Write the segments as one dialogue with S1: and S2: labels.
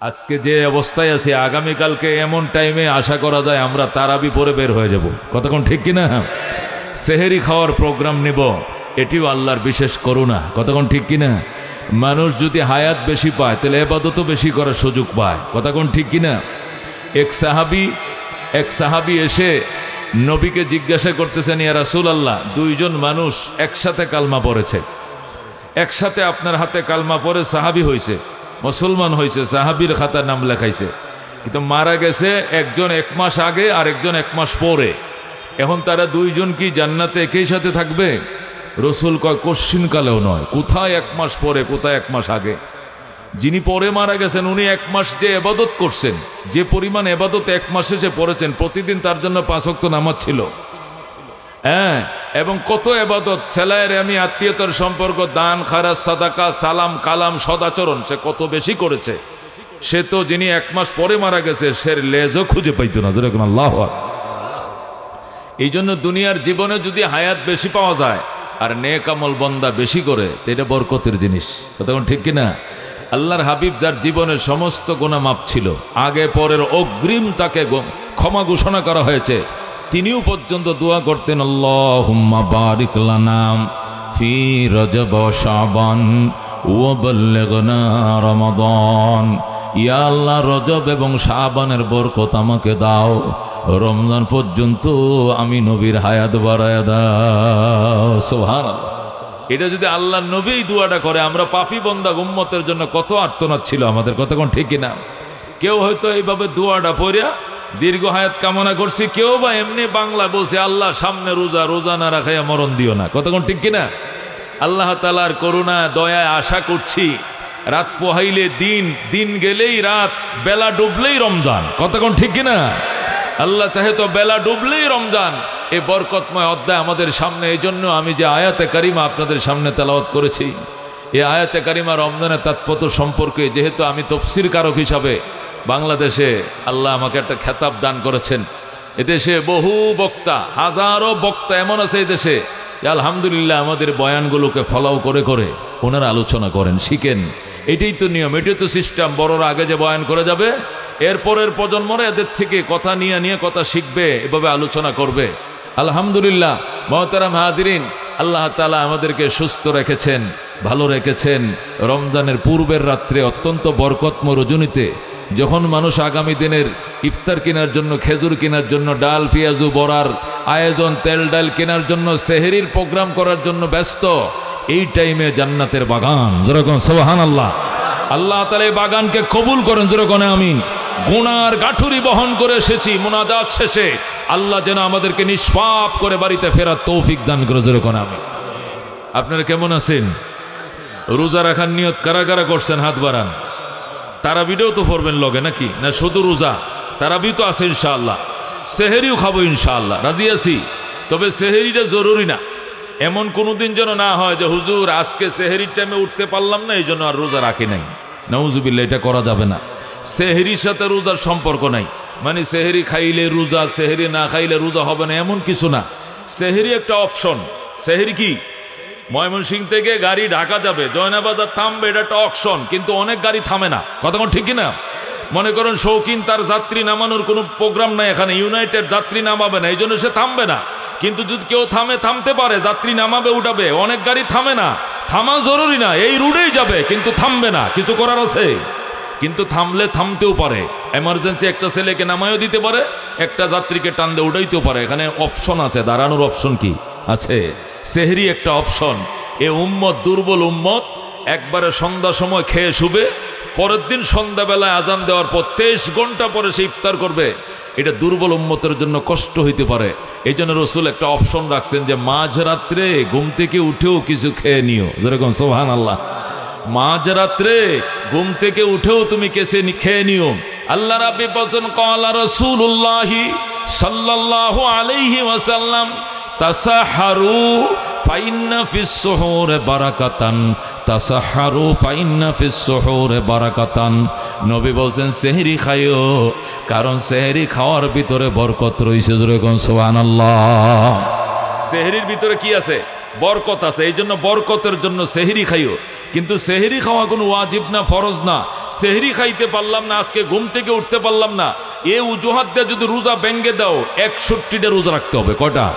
S1: আজকে যে অবস্থায় আছি আগামীকালকে এমন টাইমে আশা করা যায় আমরা তারাবি পরে বের হয়ে যাব। কতক্ষণ ঠিক কিনা? সেহেরি খাওয়ার প্রোগ্রাম নেব, এটিও আল্লাহর বিশেষ করুণা। কতক্ষণ ঠিক কিনা? মানুষ যদি হায়াত বেশি পায় তাহলে ইবাদতও বেশি করার সুযোগ পায়। কতক্ষণ ঠিক কিনা? এক সাহাবী এসে নবীকে জিজ্ঞাসা করতেছেন, ইয়া রাসূলুল্লাহ, দুইজন মানুষ একসাথে কালমা পড়েছে, একসাথে আপনার হাতে কালমা পড়ে সাহাবী হয়েছে, মুসলমান হয়েছে, সাহাবীর খাতার নাম লেখাইছে, কিন্তু মারা গেছে একজন 1 মাস আগে আর একজন 1 মাস পরে। এখন তারা দুইজন কি জান্নাতে একই সাথে থাকবে? রসুল কয় কোশ্চিনকালেও নয়। কোথায় 1 মাস পরে, কোথায় 1 মাস আগে? যিনি পরে মারা গেছেন উনি 1 মাস যে ইবাদত করছেন, যে পরিমাণ ইবাদত 1 মাসে সে পড়েছেন, প্রতিদিন তার জন্য 5 ওয়াক্ত নামাজ ছিল, হ্যাঁ, এবং কত ইবাদত, সেলায়ের আমি আত্মীয়তার সম্পর্ক, দান খারাজ, সাদাকা, সালাম কালাম, সদাচরণ সে কত বেশি করেছে। সে তো যিনি 1 মাস পরে মারা গেছে সে লেজও খুঁজে পাইতো না। যেরকম আল্লাহু আকবার। এই জন্য দুনিয়ার জীবনে যদি হায়াত বেশি পাওয়া যায় আর নেক আমল বন্দা বেশি করে, এটা বরকতের জিনিস। কতক্ষণ ঠিক কিনা? আল্লাহর হাবিব যার জীবনের সমস্ত গুনাহ মাপ ছিল, আগে পরের অগ্রিম তাকে ক্ষমা ঘোষণা করা হয়েছে, তিনিও পর্যন্ত দোয়া করতেন, আল্লাহুম্মা বারিক লানা ফি রজব শাবান ওয়া বাল্লিগনা রমাদান। ইয়া আল্লাহ, রজব এবং শাবানের বরকত আমাকে দাও, রমজান পর্যন্ত আমি নবীর হায়াত বাড়ায়া দাও। সুবহানাল্লাহ। এটা যদি আল্লাহর নবী দোয়াটা করে, আমরা পাপী বান্দা উম্মতের জন্য কত আর্তনাদ ছিল আমাদের। কতক্ষণ ঠিক কিনা? কেউ হয়তো এইভাবে দোয়াটা পড়িয়া দীর্ঘ হায়াত কামনা করছি, কেউ বা এমনি বাংলা বলছে, আল্লাহ সামনে রোজা, রোজা না রাখাইয়া মরণ দিও না। কতক্ষণ ঠিক কিনা? আল্লাহ তাআলার করুণা দয়ায় আশা করছি, রাত পোহাইলে দিন, দিন গেলেই রাত, বেলা ডুবলেই রমজান। কতক্ষণ ঠিক কিনা? আল্লাহ চাহে তো বেলা ডুবলেই রমজান। এই বরকতময় অধ্যায় আমাদের সামনে। এই জন্য আমি যে আয়াতে কারিমা আপনাদের সামনে তেলাওয়াত করেছি, এই আয়াতে কারিমা রমজানের তাৎপর্য সম্পর্কে, যেহেতু আমি তফসির কারক হিসাবে বাংলাদেশে আল্লাহ আমাকে একটা খেতাব দান করেছেন, এদেশে বহু বক্তা, হাজারো বক্তা এমন আছে এই দেশে, আলহামদুলিল্লাহ আমাদের বয়ানগুলোকে ফলো করে করে ওনারা আলোচনা করেন, শিখেন। এটাই তো নিয়ম, এটাই তো সিস্টেম। বড়রা আগে যে বয়ান করে যাবে, এরপরের প্রজন্মরা এদের থেকে কথা নিয়ে নিয়ে কথা শিখবে, এভাবে আলোচনা করবে। আলহামদুলিল্লাহ। মুহতারাম হাজিরিন, আল্লাহ তাআলা আমাদেরকে সুস্থ রেখেছেন, ভালো রেখেছেন। রমজানের পূর্বের রাত্রে অত্যন্ত বরকতময় রজনীতে যখন মানুষ আগামী দিনের ইফতার কেনার জন্য, খেজুর কেনার জন্য, ডাল পেঁয়াজু বড়ার আয়োজন, তেল ডাল কেনার জন্য, সেহরির প্রোগ্রাম করার জন্য ব্যস্ত, এই টাইমে জান্নাতের বাগান, যেরকম সুবহানাল্লাহ, আল্লাহ তাআলা এই বাগানকে কবুল করেন, যেরকম আমিন। গুনার গাঠুরি বহন করে এসেছি, মুনাজাত শেষে আল্লাহ যেন আমাদেরকে নিষ্পাপ করে বাড়িতে ফেরার তৌফিক দান করে, যেরকম আমিন। আপনারা কেমন আছেন? রোজা রাখার নিয়ত কারা কারা করছেন? হাত বাড়ান। তারাবিটাও তো পড়বেন লগে নাকি? না শুধু রোজা? তারাবি তো আছে ইনশাআল্লাহ, সেহেরিও খাবো ইনশাআল্লাহ, রাজি আছি। তবে সেহেরিটা জরুরি না। এমন কোনোদিন যেন না হয় যে হুজুর আজকে সেহেরির টাইমে উঠতে পারলাম না, এই জন্য আর রোজা রাখি নাই। নাউজুবিল্লাহ, এটা করা যাবে না। সেহেরির সাথে রোজার সম্পর্ক নাই। মানে সেহেরি খাইলে রোজা, সেহেরি না খাইলে রোজা হবে না, এমন কিছু না। সেহেরি একটা অপশন। সেহেরি কি? ময়মনসিংহ থেকে গাড়ি ঢাকা যাবে, জয়নাবাজার থামবে, এটা একটা অপশন, কিন্তু অনেক গাড়ি থামে না। কতক্ষণ ঠিক কিনা? মনে করেন শৌখিন তার যাত্রী নামানোর কোনো প্রোগ্রাম নাই এখানে, ইউনাইটেড যাত্রী নামাবে না, এই জন্য সে থামবে না। কিন্তু যদি কেউ থামে, থামতে পারে, যাত্রী নামাবে, উঠাবে। অনেক গাড়ি থামে না, থামা জরুরি না, এই রুটেই যাবে কিন্তু থামবে না, কিছু করার আছে। কিন্তু থামলে থামতেও পারে, এমার্জেন্সি একটা ছেলেকে নামাইও দিতে পারে, একটা যাত্রীকে টান দিয়ে উঠাইতেও পারে। এখানে অপশন আছে, দাঁড়ানোর অপশন কি আছে? সেহরি একটা অপশন। এ উম্মত, দুর্বল উম্মত, একবারে সন্ধ্যা সময় খেয়ে শুবে, পরের দিন সন্ধ্যাবেলায় আজান দেওয়ার পর 23 ঘন্টা পরে সে ইফতার করবে। এটা দুর্বল উম্মতের জন্য কষ্ট হইতে পারে। এই জন্য রসুল একটা অপশন রাখছেন যে মাঝরাত্রে ঘুম থেকে উঠেও কিছু খেয়ে নিও, যেরকম সুবহানাল্লাহ। মাঝরাত্রে ঘুম থেকে উঠেও তুমি কেসে খেয়ে নিও। আল্লাহ রাব্বি বলেন, ক্বালা রাসূলুল্লাহি সাল্লাল্লাহু আলাইহি ওয়াসাল্লাম, তাসাহারু ফাইন্না ফিস সুহুরে বারাকাতান, তাসাহারু ফাইন্না ফিস সুহুরে বারাকাতান। নবী বলেন সেহরি খাইও, কারণ সেহরি খাওয়ার ভিতরে বরকত রয়েছে, যেরকম সুবহানাল্লাহ। সেহরির ভিতরে কি আছে? বরকত আছে। এই জন্য বরকতের জন্য সেহরি খাইও। কিন্তু সেহরি খাওয়া কোনো ওয়াজিব না, ফরজ না। সেহরি খাইতে পারলাম না, আজকে ঘুম থেকে উঠতে পারলাম না, এ অজুহাত দিয়ে যদি রোজা ভেঙ্গে দাও 61টা রোজা রাখতে হবে। কটা?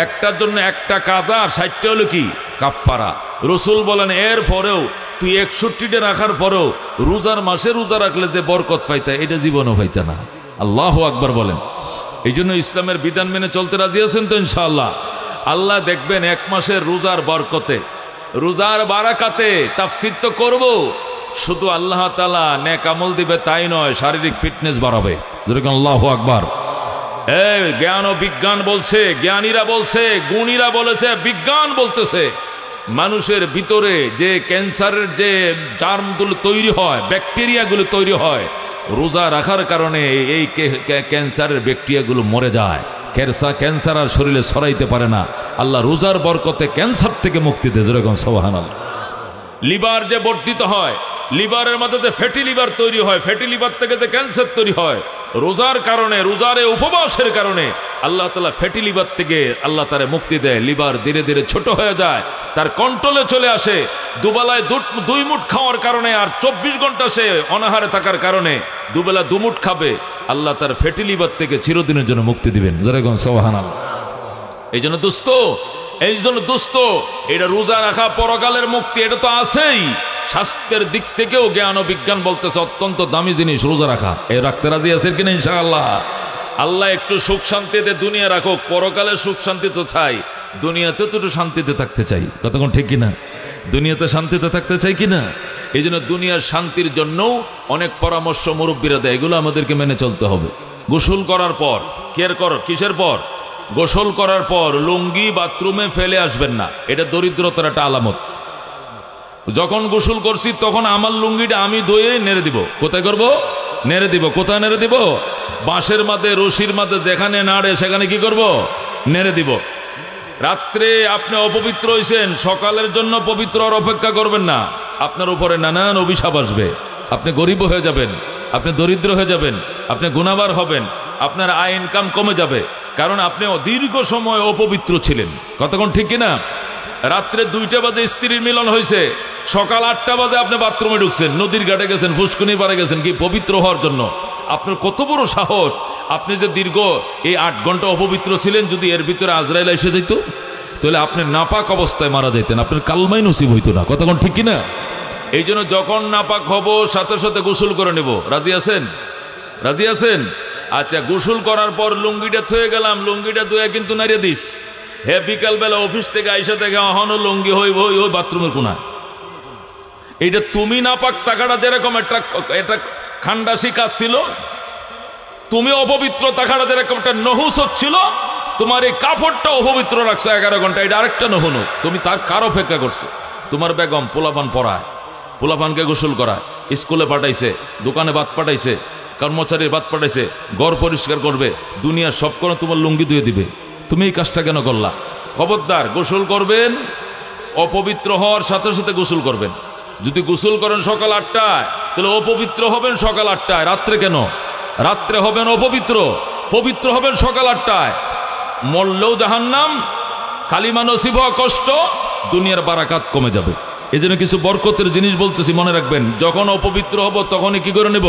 S1: একটার জন্য একটা কাজা, 60টা হলো কি কাফফারা। রসুল বলেন এর পরেও তুই 61টা রাখার পরেও রোজার মাসে রোজা রাখলে যে বরকত পাইতা এটা জীবনও পাইতা না। আল্লাহু আকবার বলেন। এই জন্য ইসলামের বিধান মেনে চলতে রাজি আছেন তো ইনশাআল্লাহ? আল্লাহ দেখবেন এক মাসের রোজার বরকতে, রোজার বারাকাতে তাফসীর তো করব, শুধু আল্লাহ তাআলা নেক আমল দিবে তাই নয়, শারীরিক ফিটনেস বাড়াবে। যেরকম আল্লাহু আকবার। এই জ্ঞান ও বিজ্ঞান বলছে, জ্ঞানীরা বলছে, গুণীরা বলেছে, বিজ্ঞান বলতেছে মানুষের ভিতরে যে ক্যান্সারের যে জার্মগুলো তৈরি হয়, ব্যাকটেরিয়াগুলো তৈরি হয়, রোজা রাখার কারণে এই ক্যান্সারের ব্যাকটেরিয়াগুলো মরে যায়। ক্যান্সার আর শরীরে ছড়াইতে পারে না। আল্লাহ রোজার বরকতে ক্যান্সার থেকে মুক্তি দেয়। যেরকম সুবহানাল্লাহ। লিভার যে বর্ধিত হয়, লিভারের মধ্যে যে ফ্যাটি লিভার তৈরি হয়, ফ্যাটি লিভার থেকে যে ক্যান্সার তৈরি হয়, রোজার কারণে, রোজারে উপবাসের কারণে আল্লাহ তাআলা ফ্যাটি লিভার থেকে আল্লাহ তারে মুক্তি দেয়। লিভার ধীরে ধীরে ছোট হয়ে যায়, তার কন্ট্রোলে চলে আসে। দুবেলায় 2 মুঠ খাওয়ার কারণে আর 24 ঘন্টা সে অনাহারে থাকার কারণে দুবেলা 2 মুঠ খাবে, আল্লাহ তার ফ্যাটি লিভার থেকে চিরদিনের জন্য মুক্তি দিবেন। যেরকম সুবহানাল্লাহ। এই জন্য দোস্ত, এটা রোজা রাখা পরকালের মুক্তি, এটা তো আছেই। স্বাস্থ্যের দিক থেকেও জ্ঞান ও বিজ্ঞান বলতেছে অত্যন্ত দামি জিনিস রোজা রাখা। এ রাখতে রাজি আছেন কিনা ইনশাআল্লাহ? আল্লাহ একটু সুখ শান্তিতে দুনিয়া রাখুক, পরকালে সুখ শান্তি তো চাই, দুনিয়াতে তো একটু শান্তিতে থাকতে চাই। কতক্ষণ ঠিক কিনা? দুনিয়াতে শান্তিতে থাকতে চাই কিনা? এই জন্য দুনিয়ার শান্তির জন্যও অনেক পরামর্শ মুরব্বীরা দেয়, এগুলো আমাদেরকে মেনে চলতে হবে। গোসল করার পর কিসের পর? গোসল করার পর লুঙ্গি বাথরুমে ফেলে আসবেন না, এটা দরিদ্রতার একটা আলামত। যখন গোসল করছি তখন আমার লুঙ্গিটা আমি ধুয়ে নেড়ে দিব। কোথায় করব? নেড়ে দিব। কোথায় নেড়ে দিব? বাঁশের মাঝে, রশির মাঝে, যেখানে নাড়ে সেখানে কি করব? নেড়ে দিব। রাত্রে আপনি অপবিত্র হয়েছেন, সকালের জন্য পবিত্র আর অপেক্ষা করবেন না। আপনার উপরে নানান অভিশাপ আসবে, আপনি গরিব হয়ে যাবেন, আপনি দরিদ্র হয়ে যাবেন, আপনি গুনাহগার হবেন, আপনার আয় ইনকাম কমে যাবে, কারণ আপনি দীর্ঘ সময় অপবিত্র ছিলেন। কতক্ষণ ঠিক কিনা? রাত্রে 2টা বাজে স্ত্রীর মিলন হয়েছে, সকাল 8টা বাজে আপনি বাথরুমে ঢুকছেন, নদীর ঘাটে গেছেন, ফুসকুনি পাড়ে গেছেন, কি পবিত্র হওয়ার জন্য। আপনার কত বড় সাহস! আপনি যে দীর্ঘ এই 8 ঘন্টা অপবিত্র ছিলেন, যদি এর ভিতরে আজরাইল এসে যেত তাহলে আপনি নাপাক অবস্থায় মারা যেতেন, আপনার কালমাই নসিব হইতো না। কতক্ষণ ঠিক কিনা? এই জন্য যখন নাপাক হব সাথে সাথে গোসল করে নেব। রাজি আছেন? রাজি আছেন? আচ্ছা, গোসল করার পর লুঙ্গিটা থয়ে গেলাম, লুঙ্গিটা ধুয়ে কিন্তু নাড়িয়ে দিস। হে বিকালবেলা অফিস থেকে আইসা থেকে অহনো লুঙ্গি হইব ওই বাথরুমের কোনায়। এইটা তুমি নাপাক টাকাটা যেরকম একটা খান্ডাসি কাজ ছিল, তুমি অপবিত্র টাকাটা যেরকম একটা নহুস ছিল, তোমার এই কাপড়টা অপবিত্র রাখছো 11 ঘন্টা, এটা আরেকটা নহুনো। তুমি তার কার অপেক্ষা করছো? তোমার বেগম পোলাপান পড়ায়, পোলাপানকে গোসল করায়, স্কুলে পাঠাইছে, দোকানে বাদ পাঠাইছে, কর্মচারীর বাদ পাঠাইছে, ঘর পরিষ্কার করবে, দুনিয়ার সব করে তোমার লুঙ্গি ধুয়ে দিবে। তুমি এই কাজটা কেন করলা? খবরদার, গোসল করবেন, অপবিত্র হওয়ার সাথে সাথে গোসল করবেন। যদি গোসল করেন সকাল 8টায়, তাহলে অপবিত্র হবেন সকাল 8টায়। রাত্রে কেন? রাত্রে হবেন অপবিত্র, পবিত্র হবেন সকাল 8টায়। মরলেও জাহান্নাম, কালিমা নসিব হওয়া কষ্ট, দুনিয়ার বারাকাত কমে যাবে। এই জন্য কিছু বরকতের জিনিস বলতেছি, মনে রাখবেন। যখন অপবিত্র হব তখনই কি করে নেব?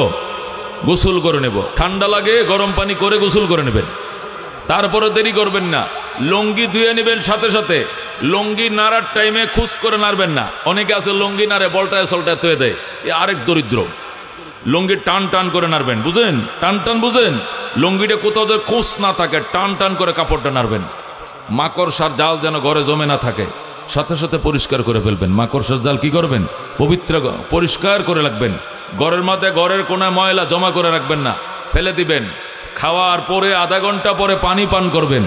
S1: গোসল করে নেব। ঠান্ডা লাগে গরম পানি করে গোসল করে নেবেন, তারপরে দেরি করবেন না। লুঙ্গি ধুয়ে নেবেন সাথে সাথে। লুঙ্গি নাড়ার টাইমে খুশ করে নাড়বেন না। অনেকে আছে লুঙ্গি নাড়ে বলটায় সলটায় থয়ে দেয়, এ আরেক দরিদ্র। লুঙ্গি টান টান করে নাড়বেন, বুঝেন? টান টান বুঝেন? লুঙ্গিটা কোথাও যে খুশ না থাকে, টান টান করে কাপড়টা নাড়বেন। মাকড়সার জাল যেন ঘরে জমে না থাকে, সাথে সাথে পরিষ্কার করে ফেলবেন। মাকড়সার জাল কি করবেন? পবিত্র পরিষ্কার করে রাখবেন। ঘরের মধ্যে ঘরের কোনায় ময়লা জমা করে রাখবেন না, ফেলে দিবেন। খাওয়ার পরে আধা ঘন্টা পরে পানি পান করবেন,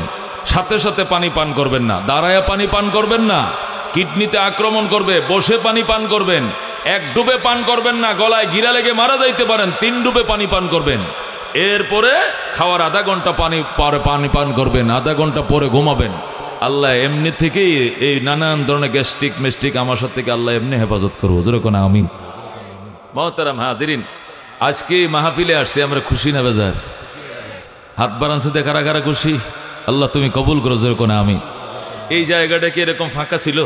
S1: সাথে সাথে পানি পান করবেন না। দাঁড়ায় পানি পান করবেন না, কিডনিতে আক্রমণ করবে। বসে পানি পান করবেন, 1 ডুবে পান করবেন না, গলায় গিরা লেগে মারা যাইতে পারেন। 3 ডুবে পানি পান করবেন। এরপরে খাওয়ার আধা ঘন্টা পানি পান করবেন, আধা ঘন্টা পরে ঘুমাবেন। আল্লাহ এমনি থেকেই এই নানান ধরনের গ্যাস্ট্রিক মেস্ট্রিক আমার সাথে থেকে আল্লাহ এমনি হেফাজত করবো। যেরকম আমিন। মহতারাম হাজিরিন, আজকে মাহফিলে আসছে, আমরা খুশি না বেজার? হাত বাড়ানছে দেখা কারা খুশি? আল্লাহ তুমি কবুল করো। যেরকম আমি এই জায়গাটা কি এরকম ফাঁকা ছিল?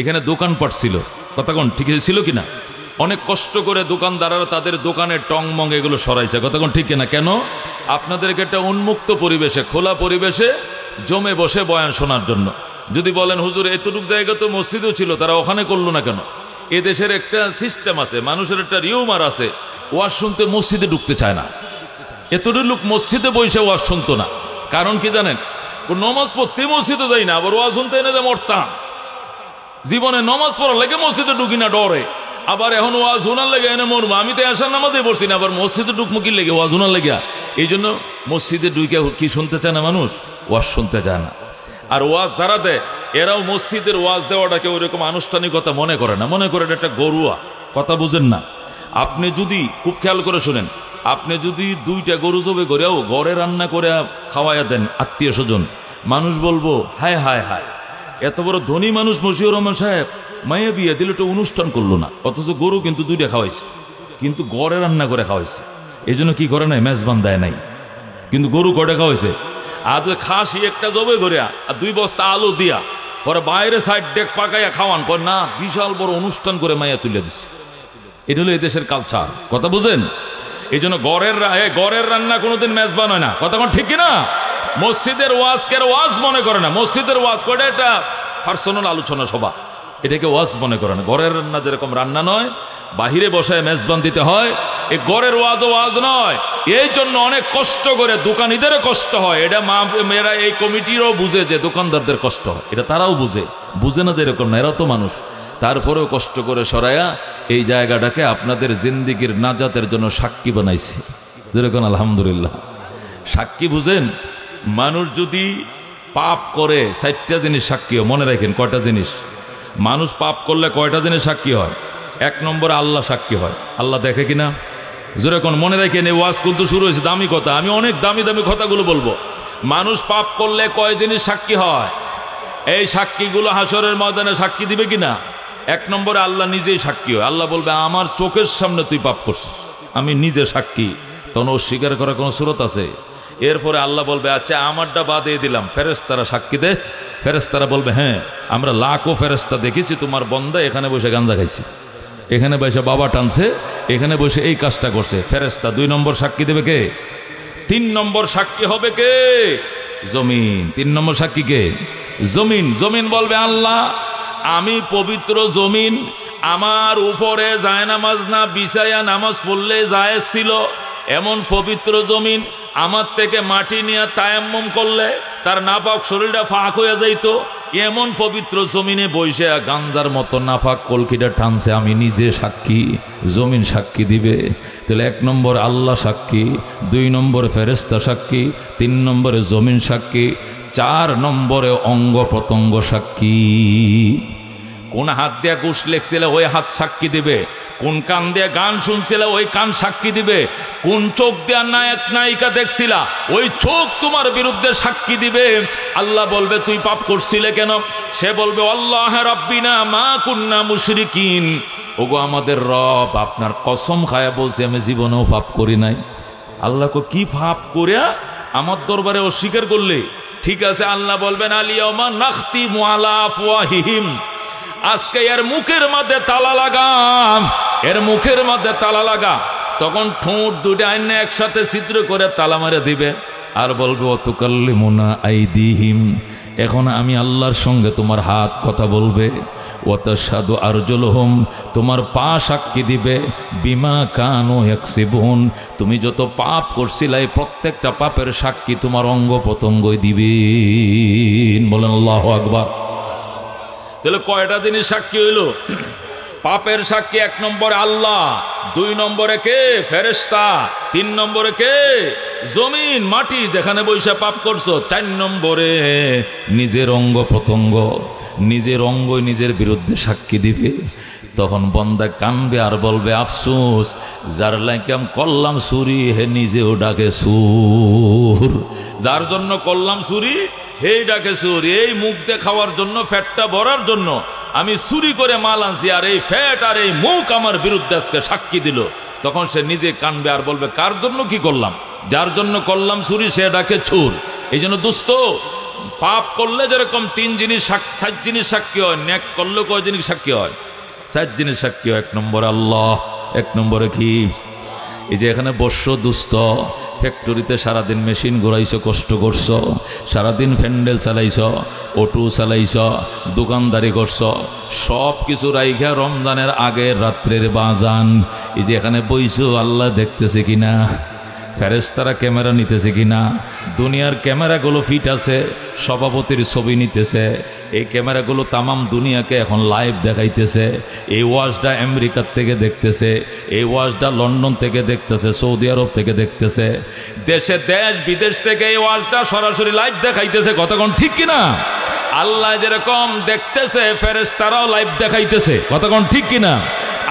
S1: এখানে দোকানপাট ছিল, কথা কোন ঠিক ছিল কিনা? অনেক কষ্ট করে দোকানদাররা তাদের দোকানের টং মং এগুলো সরাইছে, কথা কোন ঠিক কিনা? কেন? আপনাদেরকে একটা উন্মুক্ত পরিবেশে, খোলা পরিবেশে জমে বসে বয়ান শোনার জন্য। যদি বলেন হুজুর এতটুক জায়গা তো মসজিদও ছিল, তারা ওখানে করলো না কেন? এ দেশের একটা সিস্টেম আছে, মানুষের একটা রিউমার আছে, ওয়াজ শুনতে মসজিদে ঢুকতে চায় না। এতটুকু লোক মসজিদে বসে ওয়াজ শুনতো না, কারণ কি জানেন? নমাজ পড়তে মসজিদে যাই না, আবার ওয়াজ শুনতে এনে যে মরতাম। জীবনে নমাজ পড়ার লেগে মসজিদে ঢুকি না ডরে, আবার এখন ওয়াজ শোনার লেগে এনে মরবো। আমি তো এসার নামাজে পড়ছি না, আবার মসজিদে ঢুকবো কি লেগে? ওয়াজ শোনার লেগে। এই জন্য মসজিদে ঢুকে কি শুনতে চায় না মানুষ? ওয়াজ শুনতে চায় না। আর ওয়াজ যারা দেয় এরাও মসজিদের ওয়াজ দেওয়াটাকে ওইরকম আনুষ্ঠানিকতা মনে করে না, মনে করে এটা গরুয়া। কথা বুঝেন না? আপনি যদি খুব খেয়াল করে শোনেন, আপনি যদি 2টা গরু জবে করেও ঘরে রান্না করে খাওয়াইয়া দেন আত্মীয় স্বজন, মানুষ বলবো হায় হায় হায়, এত বড় ধনী মানুষ মশিউর রহমান সাহেব মাইয়া বিয়ে দিলে তো অনুষ্ঠান করলো না, অথচ গরু কিন্তু 2টা খাওয়াইছে, কিন্তু ঘরে রান্না করে খাওয়াইছে। এই জন্য কি করে নাই? মেজবান দেয় নাই, কিন্তু গরু কটা খাওয়াইছে? আর খাসি একটা জবে করে আর 2 বস্তা আলু দিয়া পরে বাইরে সাইড ডেক পাকাইয়া খাওয়ান, কয় না বিশাল বড় অনুষ্ঠান করে মাইয়া তুলে দিচ্ছে। এটা হলো এদেশের কালচার, কথা বুঝেন? এই জন্য গড়ের রান্না কোনোদিন মেজবান হয় না, কথা কোন ঠিক কিনা? মসজিদের ওয়াজ কে ওয়াজ মনে করে না, মসজিদের ওয়াজ করে এটা পার্সোনাল আলোচনা সভা, এটাকে ওয়াজ মনে করে না। ঘরের রান্না যেরকম রান্না নয়, বাহিরে বসায় মেজবান দিতে হয়, এই ঘরের ওয়াজও ওয়াজ নয়। এই জন্য অনেক কষ্ট করে, দোকানিদেরও কষ্ট হয়, এটা মেয়েরা এই কমিটিরও বুঝে যে দোকানদারদের কষ্ট হয়, এটা তারাও বুঝে না যে এরকম না, এরা তো মানুষ। তারপরেও কষ্ট করে সরাইয়া এই জায়গাটাকে আপনাদের জিন্দিগির নাজাতের জন্য সাক্ষী বানাইছে। যেরকম আলহামদুলিল্লাহ। সাক্ষী বুঝেন? মানুষ যদি পাপ করে 4টা জিনিস সাক্ষী হয়, মনে রাখেন। কয়টা জিনিস? মানুষ পাপ করলে কয়টা জিনিস সাক্ষী হয়? 1 নম্বরে আল্লাহ সাক্ষী হয়। আল্লাহ দেখে কিনা? যেরকম মনে রাখেন, এই ওয়াজ কিন্তু শুরু হয়েছে দামি কথা, আমি অনেক দামি দামি কথাগুলো বলবো। মানুষ পাপ করলে কয় জিনিস সাক্ষী হয়? এই সাক্ষীগুলো হাসরের ময়দানে সাক্ষী দিবে কিনা? 1 নম্বরে আল্লাহ নিজেই সাক্ষী হয়। আল্লাহ বলবে আমার চোখের সামনে তুই পাপ করছিস, আমি নিজে সাক্ষী। তখন অস্বীকার করার কোনো সুরত আছে? এরপরে আল্লাহ বলবে আচ্ছা আমারটা বাদে দিলাম, ফেরেশতারা সাক্ষী দে। ফেরেশতারা বলবে হ্যাঁ আমরা লাখো ফেরেশতা দেখেছি, তোমার বন্দা এখানে বসে গাঞ্জা খাইছে, এখানে বসে বাবা টানছে, এখানে বসে এই কাজটা করছে। ফেরেশতা 2 নম্বর সাক্ষী দেবে কে? 3 নম্বর সাক্ষী হবে কে? জমিন। 3 নম্বর সাক্ষী কে? জমিন। জমিন বলবে আল্লাহ আমি পবিত্র জমিন, আমার উপরে জায়নামাজ না বিছায়া নামাজ পড়লে জায়েজ ছিল, এমন পবিত্র জমিন আমার থেকে মাটি নিয়ে তায়াম্মুম করলে তার নাপাক শরীরটা ফাঁক হয়ে যাইত, এমন পবিত্র জমিনে বসে গাঞ্জার মতো নাফাক কলকিটা টানছে, আমি নিজে সাক্ষী, জমিন সাক্ষী দিবে। তাহলে 1 নম্বর আল্লাহ সাক্ষী, 2 নম্বরে ফেরেশতা সাক্ষী, 3 নম্বরে জমিন সাক্ষী, 4 নম্বরে অঙ্গ প্রত্যঙ্গ সাক্ষী। কোন হাত দিয়ে ঘুষ লেখছিল ওই হাত সাক্ষী দিবে, কোন কান দিয়ে গান শুনছিল ওই কান সাক্ষী দিবে, কোন চোখ দিয়ে নায়ক নায়িকা দেখছিলা ওই চোখ তোমার বিরুদ্ধে সাক্ষী দিবে। আল্লাহ বলবে তুই পাপ করছিলে কেন? সে বলবে আল্লাহ রাব্বিনা মা কুন্না মুশরিকিন, ওগো আমাদের রব আপনার কসম খায়া বলছি আমি জীবনেও পাপ করি নাই। আল্লাহ কি পাপ করিয়া আমার দরবারে অস্বীকার করলে? ঠিক আছে, আল্লাহ বলবেন আলিয়াউমা নাখতিমু আলা আফওয়াহিহিম, আজকে এর মুখের মধ্যে তালা লাগাম, এর মুখের মধ্যে তালা লাগা। তখন ঠোঁট 2টা আইনে একসাথে ছিদ্র করে তালা মারে দিবে, আর বলবে ওয়াতুকাল্লিমুনা আইদিহিম, এখন আমি আল্লাহর সঙ্গে তোমার হাত কথা বলবে। ওয়াতাশহাদু আরজুলুহুম, তোমার পা সাক্ষী দিবে। বিমা কানু ইয়াকসিবুন, তুমি যত পাপ করছিলে প্রত্যেকটা পাপের সাক্ষী তোমার অঙ্গ প্রত্যঙ্গই দিবে। বলেন আল্লাহু আকবার। তাহলে কয়টা জিনিস সাক্ষী হইল? পাপের সাক্ষী 1 নম্বরে আল্লাহ, 2 নম্বরে কে? ফেরেশতা, 3 নম্বরে কে? জমিন মাটি যেখানে বৈশা পাপ করছো, 4 নম্বরে নিজের অঙ্গ প্রত্যঙ্গ, নিজের অঙ্গই নিজের বিরুদ্ধে সাক্ষী দিবে। তখন বন্দা কানবে আর বলবে আফসোস, যার লাইকাম করলাম চুরি হে নিজেও ডাকে সুর, যার জন্য করলাম চুরি হে ডাকে সুর। এই মুখ দিয়ে খাওয়ার জন্য, ফ্যাটটা ভরার জন্য আমি চুরি করে মাল আনছি, আর এই ফ্যাট আর এই মুখ আমার বিরুদ্ধে আজকে সাক্ষী দিল। তখন সে নিজে কানবে আর বলবে কার জন্য কি করলাম? যার জন্য করলাম চুরি সে ডাকে চোর। এই জন্য দোস্ত, পাপ করলে যেরকম 3 জিনিস 7 জিনিস সাক্ষী হয়, ন্যাক করলে কয় জিনিস সাক্ষী হয়? চার জিনিস সাক্ষী। এক নম্বরে আল্লাহ, এক নম্বরে কি? এই যে এখানে বর্ষ দুস্থ, ফ্যাক্টরিতে সারাদিন মেশিন ঘোরাইছো, কষ্ট করছো, সারাদিন ফ্যান্ডেল চালাইছ, অটো চালাইছ, দোকানদারি করছ, সব কিছু রাইখা রমজানের আগের রাত্রের বাজান এই যে এখানে বইছো, আল্লাহ দেখতেছে কিনা, ফেরেশতারা ক্যামেরা নিতেছে কিনা, দুনিয়ার ক্যামেরাগুলো ফিট আছে, সভাপতির ছবি নিতেছে, এই ক্যামেরাগুলো তামাম দুনিয়াকে এখন লাইভ দেখাইতেছে। এই ওয়াজটা আমেরিকার থেকে দেখতেছে, এই ওয়াজটা লন্ডন থেকে দেখতেছে, সৌদি আরব থেকে দেখতেছে, দেশে দেশ বিদেশ থেকে এই ওয়াজটা সরাসরি লাইভ দেখাইতেছে। কতক্ষণ ঠিক কিনা? আল্লাহ যেরকম দেখতেছে, ফেরেশতারাও লাইভ দেখাইতেছে। কতক্ষণ ঠিক কিনা?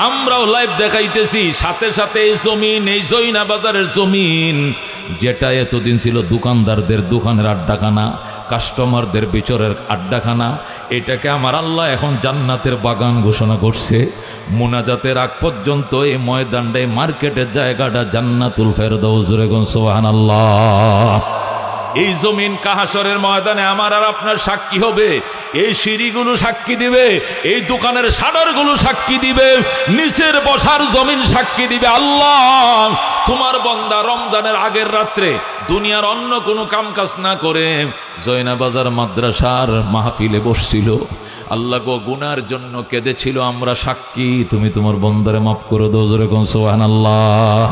S1: আমরাও লাইভ দেখাইতেছি। সাথে সাথে এই জমিন, এই জৈনা বাজারের জমিন, যেটা এতদিন ছিল দোকানদারদের দোকানের আড্ডাখানা, কাস্টমারদের বিচরের আড্ডাখানা, এটাকে আমার আল্লাহ এখন জান্নাতের বাগান ঘোষণা করছে। মুনাজাতের আগ পর্যন্ত এই ময়দানটা, এই মার্কেটের জায়গাটা জান্নাতুল ফেরদাউস। সুবহানাল্লাহ। এই জমিন কাহাসরের ময়দানে আমার আর আপনার সাক্ষী হবে। এই সিঁড়িগুলো সাক্ষী দিবে, এই দোকানের শাটারগুলো সাক্ষী দিবে, নিচের বসার জমিন সাক্ষী দিবে। আল্লাহ, তোমার বান্দা রমজানের আগের রাত্রে দুনিয়ার অন্য কোনো কামকাজ না করে জয়নাবাজার মাদ্রাসার মাহফিলে বসছিল। আল্লাহ গো, গুনার জন্য কেঁদেছিল, আমরা সাক্ষী, তুমি তোমার বান্দারে মাফ করে দাও। যেরকম সুবহানাল্লাহ।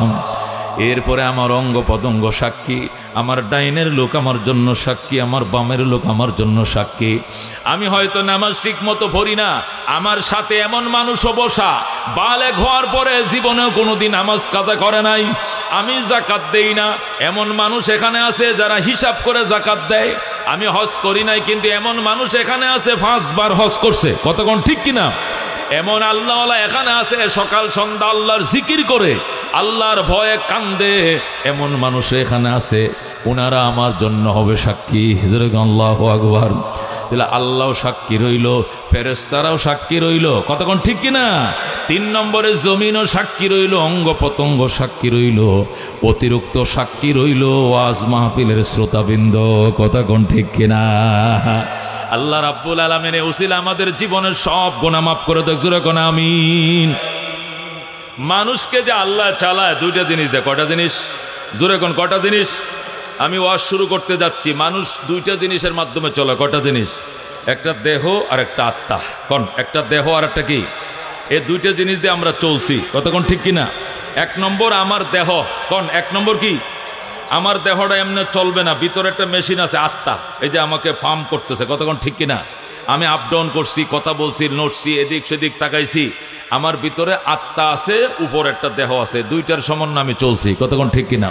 S1: এরপরে আমার অঙ্গ পতঙ্গ সাক্ষী, আমার ডাইনের লোক আমার জন্য সাক্ষী, আমার বামের লোক আমার জন্য সাক্ষী। আমি হয়তো নামাজ ঠিক মতো পড়ি না, আমার সাথে এমন মানুষও বসা, বালেগ হওয়ার পরে জীবনেও কোনোদিন নামাজ কাজা করে নাই, আমি যাকাত দেই না, এমন মানুষ এখানে আছে যারা হিসাব করে যাকাত দেয়। আমি হজ করি নাই, কিন্তু এমন মানুষ এখানে আছে 5 বার হজ করছে। কতক্ষণ ঠিক কিনা? এমন আল্লাহওয়ালা এখানে আছে, সকাল সন্ধ্যা আল্লাহর জিকির করে, আল্লাহর ভয়ে কান্দে, এমন মানুষ এখানে আছে, ওনারা আমার জন্য হবে সাক্ষী। আল্লাহু আকবার। তাহলে আল্লাহ সাক্ষী রইল, ফেরেশতারাও সাক্ষী রইল। কতক্ষণ ঠিক কিনা? 3 নম্বরে জমিনও সাক্ষী রইল, অঙ্গ পতঙ্গ সাক্ষী রইল, অতিরিক্ত সাক্ষী রইল ওয়াজ মাহফিলের শ্রোতাবৃন্দ। কতক্ষণ ঠিক কিনা? আল্লাহ রাব্বুল আলামিন উসিলা আমাদের জীবনের সব গুনাহ মাফ করে দেখ। জোরে কোন আমিন। মানুষকে যে আল্লাহ চালায়, 2টা জিনিস দেয়। কটা জিনিস? জোরে কোন কটা জিনিস? আমি ওয়াজ শুরু করতে যাচ্ছি, মানুষ 2টা জিনিসের মাধ্যমে চলে। কটা জিনিস? একটা দেহ আর একটা আত্মা। কোন? একটা দেহ আর একটা কি? এই 2টা জিনিস দিয়ে আমরা চলছি। কতক্ষণ ঠিক কিনা? 1 নম্বর আমার দেহ। কোন? 1 নম্বর কি? আমার দেহটা এমনি চলবে না, ভিতরে একটা মেশিন আছে, আত্মা, এই যে আমাকে ফার্ম করতেছে। কতক্ষণ ঠিক কিনা? আমি আপ ডাউন করছি, কথা বলছি, নড়ছি, এদিক সেদিক তাকাইছি, আমার ভিতরে আত্মা আছে, উপর একটা দেহ আছে, 2টার সমন্বয়ে আমি চলছি। কতক্ষণ ঠিক কিনা?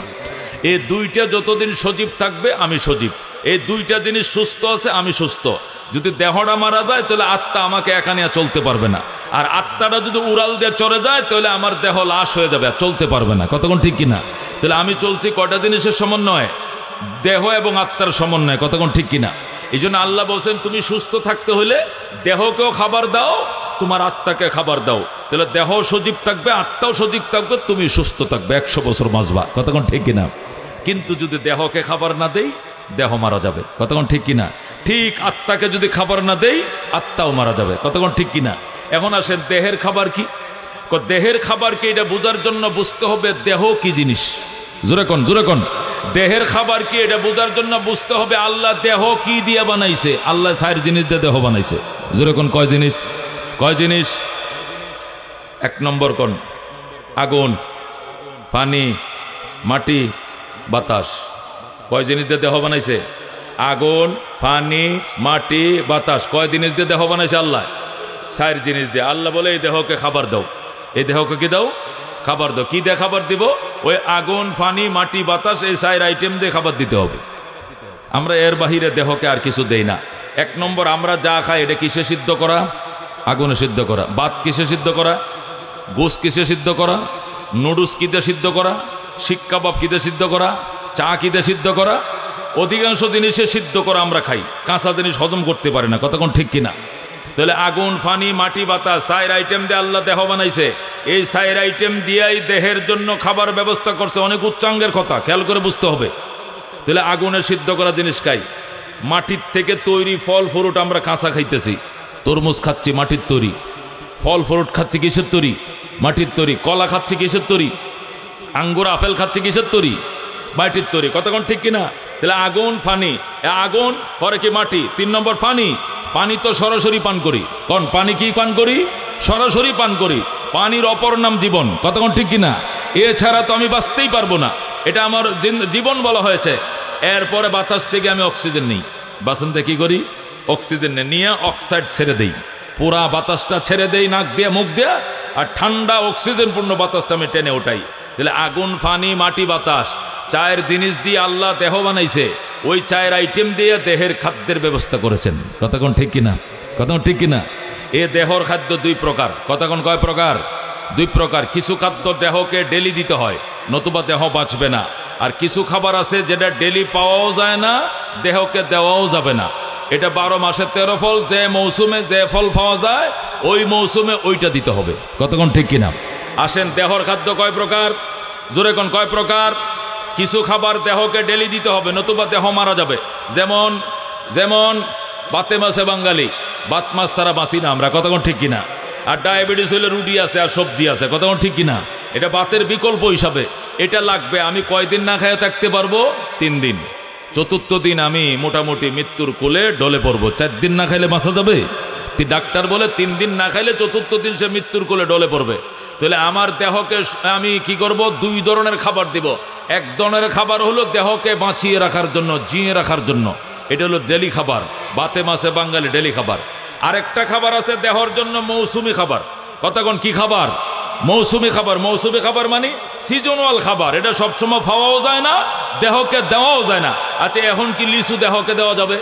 S1: এই 2টা যতদিন সজীব থাকবে আমি সজীব, এই 2টা জিনিস সুস্থ আছে আমি সুস্থ। যদি দেহটা মারা যায় তাহলে আত্মা আমাকে একা নিয়ে চলতে পারবে না, আর আত্মাটা যদি উড়াল দিয়ে চলে যায় তাহলে আমার দেহ লাশ হয়ে যাবে, আর চলতে পারবে না। কতক্ষণ ঠিক কিনা? তাহলে আমি চলছি কয়টা জিনিসের সমন্বয়? দেহ এবং আত্মার সমন্বয়। কতক্ষণ ঠিক কিনা? এই জন্য আল্লাহ বলছেন, তুমি সুস্থ থাকতে হলে দেহকেও খাবার দাও, তোমার আত্মাকে খাবার দাও, তাহলে দেহ সজীব থাকবে, আত্মাও সজীব থাকবে, তুমি সুস্থ থাকবে, 100 বছর বাঁচবা। কতক্ষণ ঠিক কিনা? কিন্তু যদি দেহকে খাবার না দেই, দেহ মারা যাবে। কতক্ষণ ঠিক কিনা? ঠিক আত্মাকে যদি খাবার না দেই, আত্মাও মারা যাবে। কতক্ষণ ঠিক কিনা? এখন আসেন, দেহের খাবার কি? দেহের খাবার কি এটা বোঝার জন্য বুঝতে হবে দেহ কি জিনিস। জোরে কোন, জোরে কোন। দেহের খাবার কি এটা বোঝার জন্য বুঝতে হবে আল্লাহ দেহ কি দিয়ে বানাইছে। আল্লাহ 4 জিনিস দিয়ে দেহ বানাইছে। জোরে কোন, কয় জিনিস? কয় জিনিস? 1 নম্বর কোন? আগুন, পানি, মাটি, বাতাস। কয় জিনিস দিয়ে দেহ বানাইছে? আগুন, পানি, মাটি, বাতাস। কয় জিনিস দিয়ে দেহ বানাইছে আল্লাহ? 4 জিনিস দিয়ে। আল্লাহ বলে এই দেহকে খাবার দাও, এই দেহকে কি দাও? খাবার দাও। কি দিয়ে খাবার দিব? ওই আগুন, পানি, মাটি, বাতাস, এই 4 আইটেম দিয়ে খাবার দিতে হবে। আমরা এর বাহিরে দেহকে আর কিছু দেই না। 1 নম্বর, আমরা যা খাই এটা কিসে সিদ্ধ করা? আগুনে সিদ্ধ করা। ভাত কিসে সিদ্ধ করা? গোশ কিসে সিদ্ধ করা? নুডলস কিতে সিদ্ধ করা? শিক কাবাব কিতে সিদ্ধ করা? চা কিতে সিদ্ধ করা? অধিকাংশ জিনিসে সিদ্ধ করা আমরা খাই, কাঁচা জিনিস হজম করতে পারি না। কতক্ষণ ঠিক কিনা? তাহলে আগুন, পানি, মাটি, বাতাস 4 আইটেম দিয়ে আল্লাহ দেহ বানাইছে। এই 4 আইটেম দিয়েই দেহের জন্য খাবার ব্যবস্থা করছে। অনেক উচ্চাঙ্গের কথা, খেয়াল করে বুঝতে হবে। তাহলে আগুনে সিদ্ধ করা জিনিস খাই, মাটির থেকে তৈরি ফল ফ্রুট আমরা কাঁচা খাইতেছি, তরমুজ খাচ্ছি মাটির তৈরি, ফল ফ্রুট খাচ্ছি কিসের তৈরি? মাটির তৈরি। কলা খাচ্ছি কিসের তৈরি? আঙ্গুর আপেল খাচ্ছি কিসের তৈরি? মাটির তৈরি। কতক্ষণ ঠিক কিনা? তাহলে আগুন ফানি, আগুন পরে কি মাটি, 3 নম্বর পানি। পানি তো সরাসরি পান করি। কোন পানি? কি পান করি? সরাসরি পান করি। পানির অপর নাম জীবন। কতক্ষণ ঠিক কিনা? এছাড়া তো আমি বাঁচতেই পারবো না, এটা আমার জীবন বলা হয়েছে। এরপরে বাতাস থেকে আমি অক্সিজেন নিই। বাসন্তে কি করি? অক্সিজেন নিয়ে অক্সাইড ছেড়ে দেই, পুরা বাতাসটা ছেড়ে দেই নাক দিয়ে মুখ দিয়ে, আর ঠান্ডা অক্সিজেন পূর্ণ বাতাসটা আমি টেনে ওঠাই। তাহলে আগুন ফানি মাটি বাতাস, চায়ের জিনিস দিয়ে আল্লাহ দেহ বানাইছে, ওই চায়ের আইটেম দিয়ে দেহের খাদ্যের ব্যবস্থা করেছেন। কতক্ষণ ঠিক কিনা? কতক্ষণ ঠিক কিনা? এ দেহর খাদ্য 2 প্রকার। কতক্ষণ কয় প্রকার? 2 প্রকার। কিছু খাদ্য দেহকে ডেলি দিতে হয়, নতুবা দেহ বাঁচবে না। আর কিছু খাবার আছে যেটা ডেলি পাওয়াও যায় না, দেহকে দেওয়াও যাবে না। এটা 12 মাসে 13 ফল, যে মৌসুমে যে ফল পাওয়া যায় ওই মৌসুমে ওইটা দিতে হবে। কতক্ষণ ঠিক কিনা? আসেন, দেহর খাদ্য কয় প্রকার? জোরে কোন কয় প্রকার? কিছু খাবার দেহকে ডেলি দিতে হবে, নতুবা দেহ মারা যাবে। যেমন যেমন বাতে মাছে বাঙালি, বাত মাছ ছাড়া বাঁচি না আমরা। কতক্ষণ ঠিক কিনা? আর ডায়াবেটিস হলে রুটি আছে আর সবজি আছে। কতক্ষণ ঠিক কিনা? এটা বাতের বিকল্প হিসাবে এটা লাগবে। আমি কয়দিন না খেয়ে থাকতে পারবো? 3 দিন। 4র্থ দিন আমি মোটামুটি মৃত্যুর কোলে ডলে পড়বো। 4 দিন না খাইলে বাঁচা যাবে? ডাক্তার বলে 3 দিন না খাইলে 4র্থ দিন সে মৃত্যুর কোলে ডলে পড়বে। তাহলে আমার দেহকে আমি কি করব? 2 ধরনের খাবার দিব। এক ধরনের খাবার হলো দেহকে বাঁচিয়ে রাখার জন্য, জিয়ে রাখার জন্য, এটা হলো ডেলি খাবার, বাতে মাসে বাঙালি ডেলি খাবার। আরেকটা খাবার আছে দেহর জন্য মৌসুমি খাবার। কতক্ষণ কি খাবার? মৌসুমি খাবার। মৌসুমি খাবার মানে সিজনাল খাবার, এটা সবসময় খাওয়াও যায় না, দেহকে দেওয়াও যায় না। আচ্ছা, এখন কি লিচু দেহকে দেওয়া যাবে?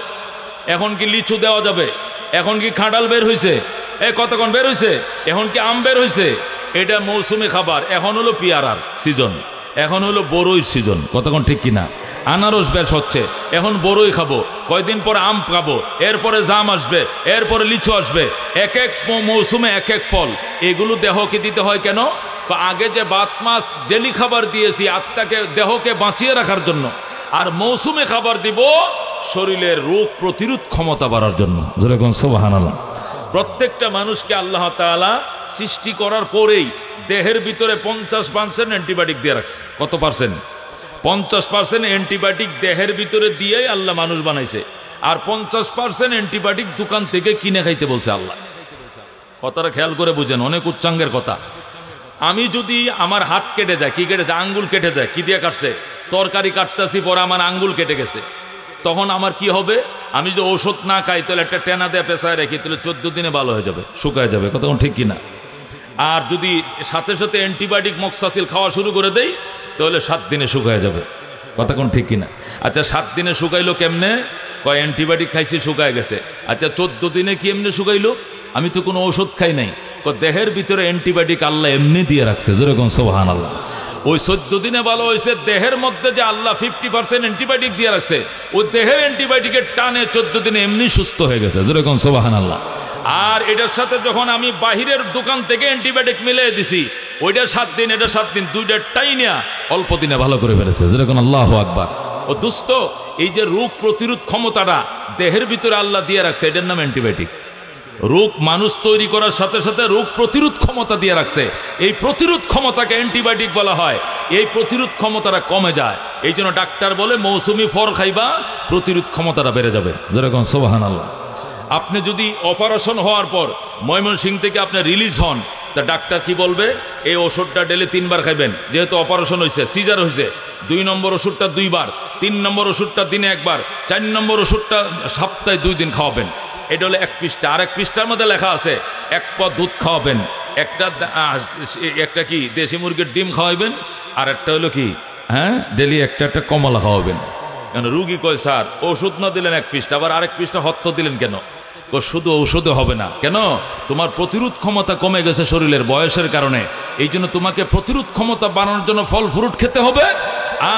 S1: এখন কি লিচু দেওয়া যাবে? এখন কি খাঁটাল বের হয়েছে? কতক্ষণ বের হয়েছে? এখন কি আম বের হয়েছে? এটা মৌসুমি খাবার। এখন হলো পেয়ারার সিজন, এখন হলো বড়ই সিজন। কতক্ষণ ঠিক কিনা? আনারস বেশ হচ্ছে, এখন বড়ই খাবো, কয়দিন পরে আম খাবো, এরপরে জাম আসবে, এরপরে লিচু আসবে। এক এক মৌসুমে এক এক ফল। এগুলো দেহকে দিতে হয় কেন? আগে যে বাত মাস ডেলি খাবার দিয়েছি আত্মাকে দেহকে বাঁচিয়ে রাখার জন্য, আর মৌসুমে খাবার দিব শরীরের রোগ প্রতিরোধ ক্ষমতা বাড়ার জন্য। যেরকম সুবহানাল্লাহ। প্রত্যেকটা মানুষকে আল্লাহ তাআলা সৃষ্টি করার পরেই দেহের ভিতরে 50% অ্যান্টিবায়োটিক দিয়ে রাখছে। কত পার্সেন্ট? 50% অ্যান্টিবায়োটিক দেহের ভিতরে দিয়েই আল্লাহ মানুষ বানাইছে। আর 50% অ্যান্টিবায়োটিক দোকান থেকে কিনে খাইতে বলছে আল্লাহ। কথাটা খেয়াল করে বুঝেন, অনেক উচ্চাঙ্গের কথা। আমি যদি আমার হাত কেটে যায়, কি কেটে যায়? আঙ্গুল কেটে যায়। কি দিয়ে কাটছে? তরকারি কাটতেছি, পরে আমার আঙ্গুল কেটে গেছে, তখন আমার কি হবে? আমি যদি ওষুধ না খাই তাহলে একটা টেনা দিয়ে পেঁচায় রাখি, তাহলে 14 দিনে ভালো হয়ে যাবে, শুকায় যাবে। কতক্ষণ ঠিক কিনা? আর যদি সাথে সাথে অ্যান্টিবায়োটিক মক্সাসিল খাওয়া শুরু করে দেই তাহলে 7 দিনে শুকায় যাবে। কতক্ষণ ঠিক কিনা? আচ্ছা, 7 দিনে শুকাইলো কেমনে? কয় অ্যান্টিবায়োটিক খাইছি শুকায় গেছে। আচ্ছা, 14 দিনে কি এমনি শুকাইলো? আমি তো কোনো ওষুধ খাই নাই। দেহের ভিতরে অ্যান্টিবায়োটিক আল্লাহ এমনি দিয়ে রাখছে। যেরকম সুবহানাল্লাহ। ওই 14 দিনে ভালো হয়েছে, দেহের মধ্যে যে আল্লাহ 50% অ্যান্টিবায়োটিক দিয়ে রাখছে, ওই দেহের অ্যান্টিবায়োটিকের টানে 14 দিনে এমনি সুস্থ হয়ে গেছে। যেরকম সুবহানাল্লাহ। আর এটার সাথে যখন আমি বাহিরের দোকান থেকে অ্যান্টিবায়োটিক মিলিয়ে দিছি, ওইটা 7 দিন, এটা 7 দিন, দুইটাই নিয়ে অল্প দিনে ভালো করে ফেলেছে। যেরকম আল্লাহু আকবার। ও দোস্ত, এই যে রোগ প্রতিরোধ ক্ষমতাটা দেহের ভিতরে আল্লাহ দিয়ে রাখছে, এটার নাম অ্যান্টিবায়োটিক। রোগ মানুষ তৈরি করার সাথে সাথে রোগ প্রতিরোধ ক্ষমতা দিয়ে রাখছে। এই প্রতিরোধ ক্ষমতাকে অ্যান্টিবায়োটিক বলা হয়। এই প্রতিরোধ ক্ষমতাটা কমে যায়, এই জন্য ডাক্তার বলে মৌসুমি ফল খাইবা, প্রতিরোধ ক্ষমতাটা বেড়ে যাবে। যেরকম সুবহানাল্লাহ। আপনি যদি অপারেশন হওয়ার পর ময়মনসিংহ থেকে আপনি রিলিজ হন, তা ডাক্তার কি বলবে? এই ওষুধটা ডেলি 3 বার খাইবেন, যেহেতু অপারেশন হয়েছে, সিজার হয়েছে। 2 নম্বর ওষুধটা 2 বার, 3 নম্বর ওষুধটা দিনে 1 বার, 4 নম্বর ওষুধটা সপ্তাহে 2 দিন খাওয়াবেন। এটা হলো 1 পৃষ্ঠা। আর 1 পৃষ্ঠার মধ্যে লেখা আছে 1 পদ দুধ খাওয়াবেন, একটা কি দেশি মুরগির ডিম খাওয়াবেন, আর একটা হলো কি ডেলি একটা কমলা খাওয়াবেন। কেন? রুগী কয়, স্যার ওষুধ না দিলেন 1 পৃষ্ঠা, আবার আরেক পৃষ্ঠা হত্য দিলেন কেন? শুধু ঔষধে হবে না। কেন? তোমার প্রতিরোধ ক্ষমতা কমে গেছে শরীরের বয়সের কারণে। এই জন্য তোমাকে প্রতিরোধ ক্ষমতা বাড়ানোর জন্য ফল ফ্রুট খেতে হবে,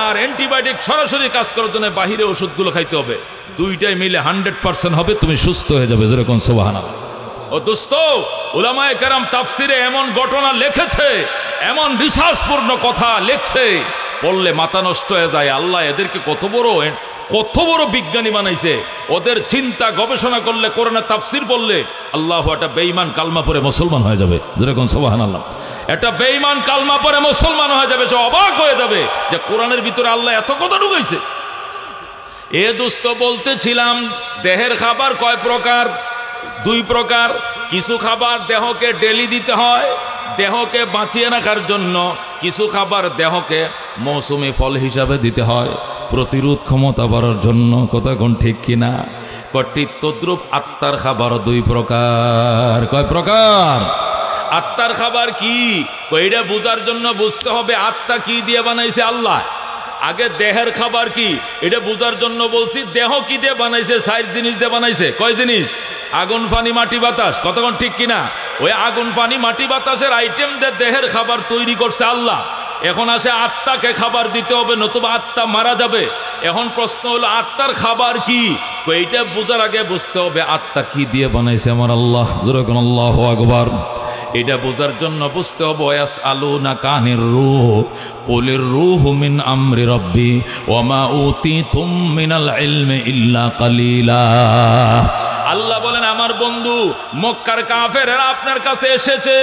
S1: আর অ্যান্টিবায়োটিক সরাসরি কাজ করার জন্য বাহিরে ওষুধগুলো খাইতে হবে। দুইটাই মিলে 100% হবে, তুমি সুস্থ হয়ে যাবে। যেরকম সুবহানাল্লাহ। ও দোস্ত, উলামায়ে কেরাম তাফসিরে এমন ঘটনা লিখেছে, এমন রিসার্চপূর্ণ কথা লিখছে, পড়লে মাথা নষ্ট হয়ে যায়। আল্লাহ এদেরকে কত বড় কত বড় বিজ্ঞানী বানাইছে, ওদের চিন্তা গবেষণা করলে, কোরআনের তাফসীর পড়লে আল্লাহ, একটা বেঈমান কালমা পড়ে মুসলমান হয়ে যাবে, যেরকম সুবহানাল্লাহ, একটা বেঈমান কালমা পড়ে মুসলমান হয়ে যাবে, সে অবাক হয়ে যাবে যে কোরআনের ভিতরে আল্লাহ এত কথা ঢুকাইছে। এ দোস্ত বলতেছিলাম, দেহের খাবার কয় প্রকার? 2 প্রকার। কিছু খাবার দেহকে ডেলি দিতে হয় দেহকে বাঁচিয়ে রাখার জন্য, কিছু খাবার দেহকে মৌসুমি ফল হিসাবে দিতে হয় প্রতিরোধ ক্ষমতা বাড়ার জন্য। কথা কোন ঠিক কিনা? ঠিক তদ্রুপ আত্মার খাবার 2 প্রকার। কয় প্রকার? আত্মার খাবার কি? এটা বুঝার জন্য বুঝতে হবে আত্মা কি দিয়ে বানাইছে আল্লাহ। আগে দেহের খাবার কি এটা বুঝার জন্য বলছি, দেহ কি দিয়ে বানাইছে? 4 জিনিস দিয়ে বানাইছে। কয় জিনিস? আগুন, পানি, মাটি, বাতাস। কতক্ষণ ঠিক কিনা? ওই আগুন, পানি, মাটি, বাতাসের আইটেম দিয়ে দেহের খাবার তৈরি করছে আল্লাহ। এখন আসে আত্মাকে খাবার দিতে হবে, নতুবা আত্মা মারা যাবে। এখন প্রশ্ন হলো আত্মার খাবার কি? এইটা বুঝার আগে বুঝতে হবে আত্মা কি দিয়ে বানাইছে আমার আল্লাহ। যেরকম আল্লাহু আকবার। এটা বোঝার জন্য বুঝতে হবে ইয়াসআলুনাকা আনির রূহ কুলির রূহু মিন আমরি রাব্বি ওয়া মা উতিতুম মিনাল ইলমি ইল্লা কালিলা। আল্লাহ বলেন, আমার বন্ধু মক্কার কাফেররা আপনার কাছে এসেছে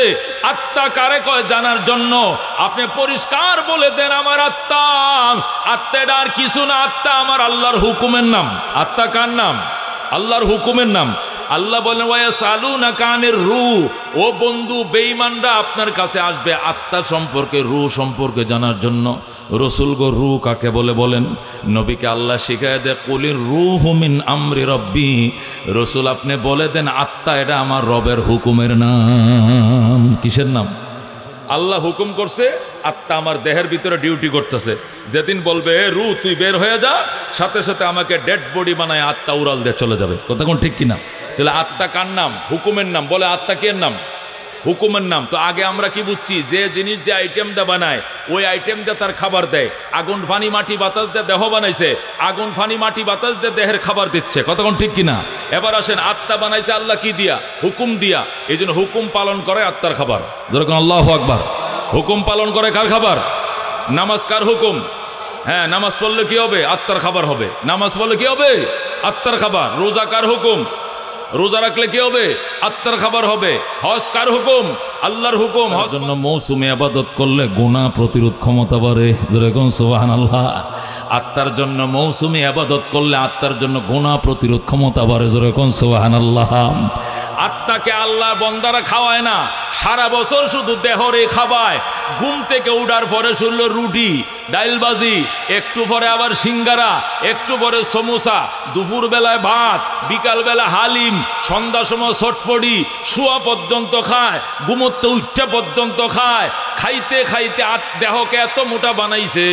S1: আত্মা কারে কয় জানার জন্য। আপনি পরিষ্কার বলে দেন আমার আত্মা, আত্মাটা আর কিছু না, আত্মা আমার আল্লাহর হুকুমের নাম। আত্মা কার নাম? আল্লাহর হুকুমের নাম। আল্লাহ বলেন ওয়ায়াসালুনাকা আনির রূহ, ও বন্ধু বেঈমানরা আপনার কাছে আসবে আত্মা সম্পর্কে, রূহ সম্পর্কে জানার জন্য। রাসূল গো রূহ কাকে বলে বলেন? নবীকে আল্লাহ শিখায় দেয় কুলির রূহু মিন আমরি রাব্বি। রাসূল আপনি বলে দেন আত্মা এটা আমার রবের হুকুমের নাম। কিসের নাম? আল্লাহ হুকুম করছে, আত্মা আমার দেহের ভিতরে ডিউটি করতেছে। যেদিন বলবে এ রূহ তুই বের হয়ে যা, সাথে সাথে আমাকে ডেড বডি বানায় আত্মা উড়াল দিয়ে চলে যাবে। কথা কোন ঠিক কিনা? তাহলে আত্মা কার নাম? হুকুমের নাম। বলে আত্মা কে নাম? হুকুমের নাম। তো আগে আমরা কি বুঝছি? যে জিনিস যে আইটেম দিয়ে বানায় ওই আইটেম দিয়ে তার খাবার দেয়। আগুন, পানি, মাটি, বাতাস দিয়ে দেহ বানাইছে, আগুন, পানি, মাটি, বাতাস দিয়ে দেহের খাবার দিচ্ছে। কতক্ষণ ঠিক কিনা? এবার আসেন, আত্মা বানাইছে আল্লাহ কি দিয়া? হুকুম দিয়া। এই জন্য হুকুম পালন করে আত্মার খাবার। যেরকম আল্লাহু আকবার। হুকুম পালন করে কার খাবার? নামাজ কার হুকুম? হ্যাঁ, নামাজ পড়লে কি হবে? আত্মার খাবার হবে। নামাজ পড়লে কি হবে? আত্মার খাবার। রোজা কার হুকুম? রোজা রাখলে কি হবে? আত্মার খাবার হবে। হজ কার হুকুম? আল্লাহর হুকুম। হজ জন্য মৌসুমে ইবাদত করলে গুনাহ প্রতিরোধ ক্ষমতা বাড়ে। যেরকম সুবহানাল্লাহ। আত্মার জন্য মৌসুমে ইবাদত করলে আত্মার জন্য গুনাহ প্রতিরোধ ক্ষমতা বাড়ে। যেরকম সুবহানাল্লাহ। আত্মাকে আল্লাহ বন্দারা খাওয়ায় না, সারা বছর শুধু দেহরে খাওয়ায়। ঘুম থেকে উঠার পরে শুনলো রুটি, ডাইলবাজি, একটু পরে আবার সিঙ্গারা, একটু পরে সমোসা, দুপুর বেলায় ভাত, বিকাল বেলা হালিম, সন্ধ্যা সময় চটপটি, শোয়া পর্যন্ত খায়, ঘুমোতে উঠতে পর্যন্ত খায়। খাইতে খাইতে দেহকে এত মোটা বানাইছে,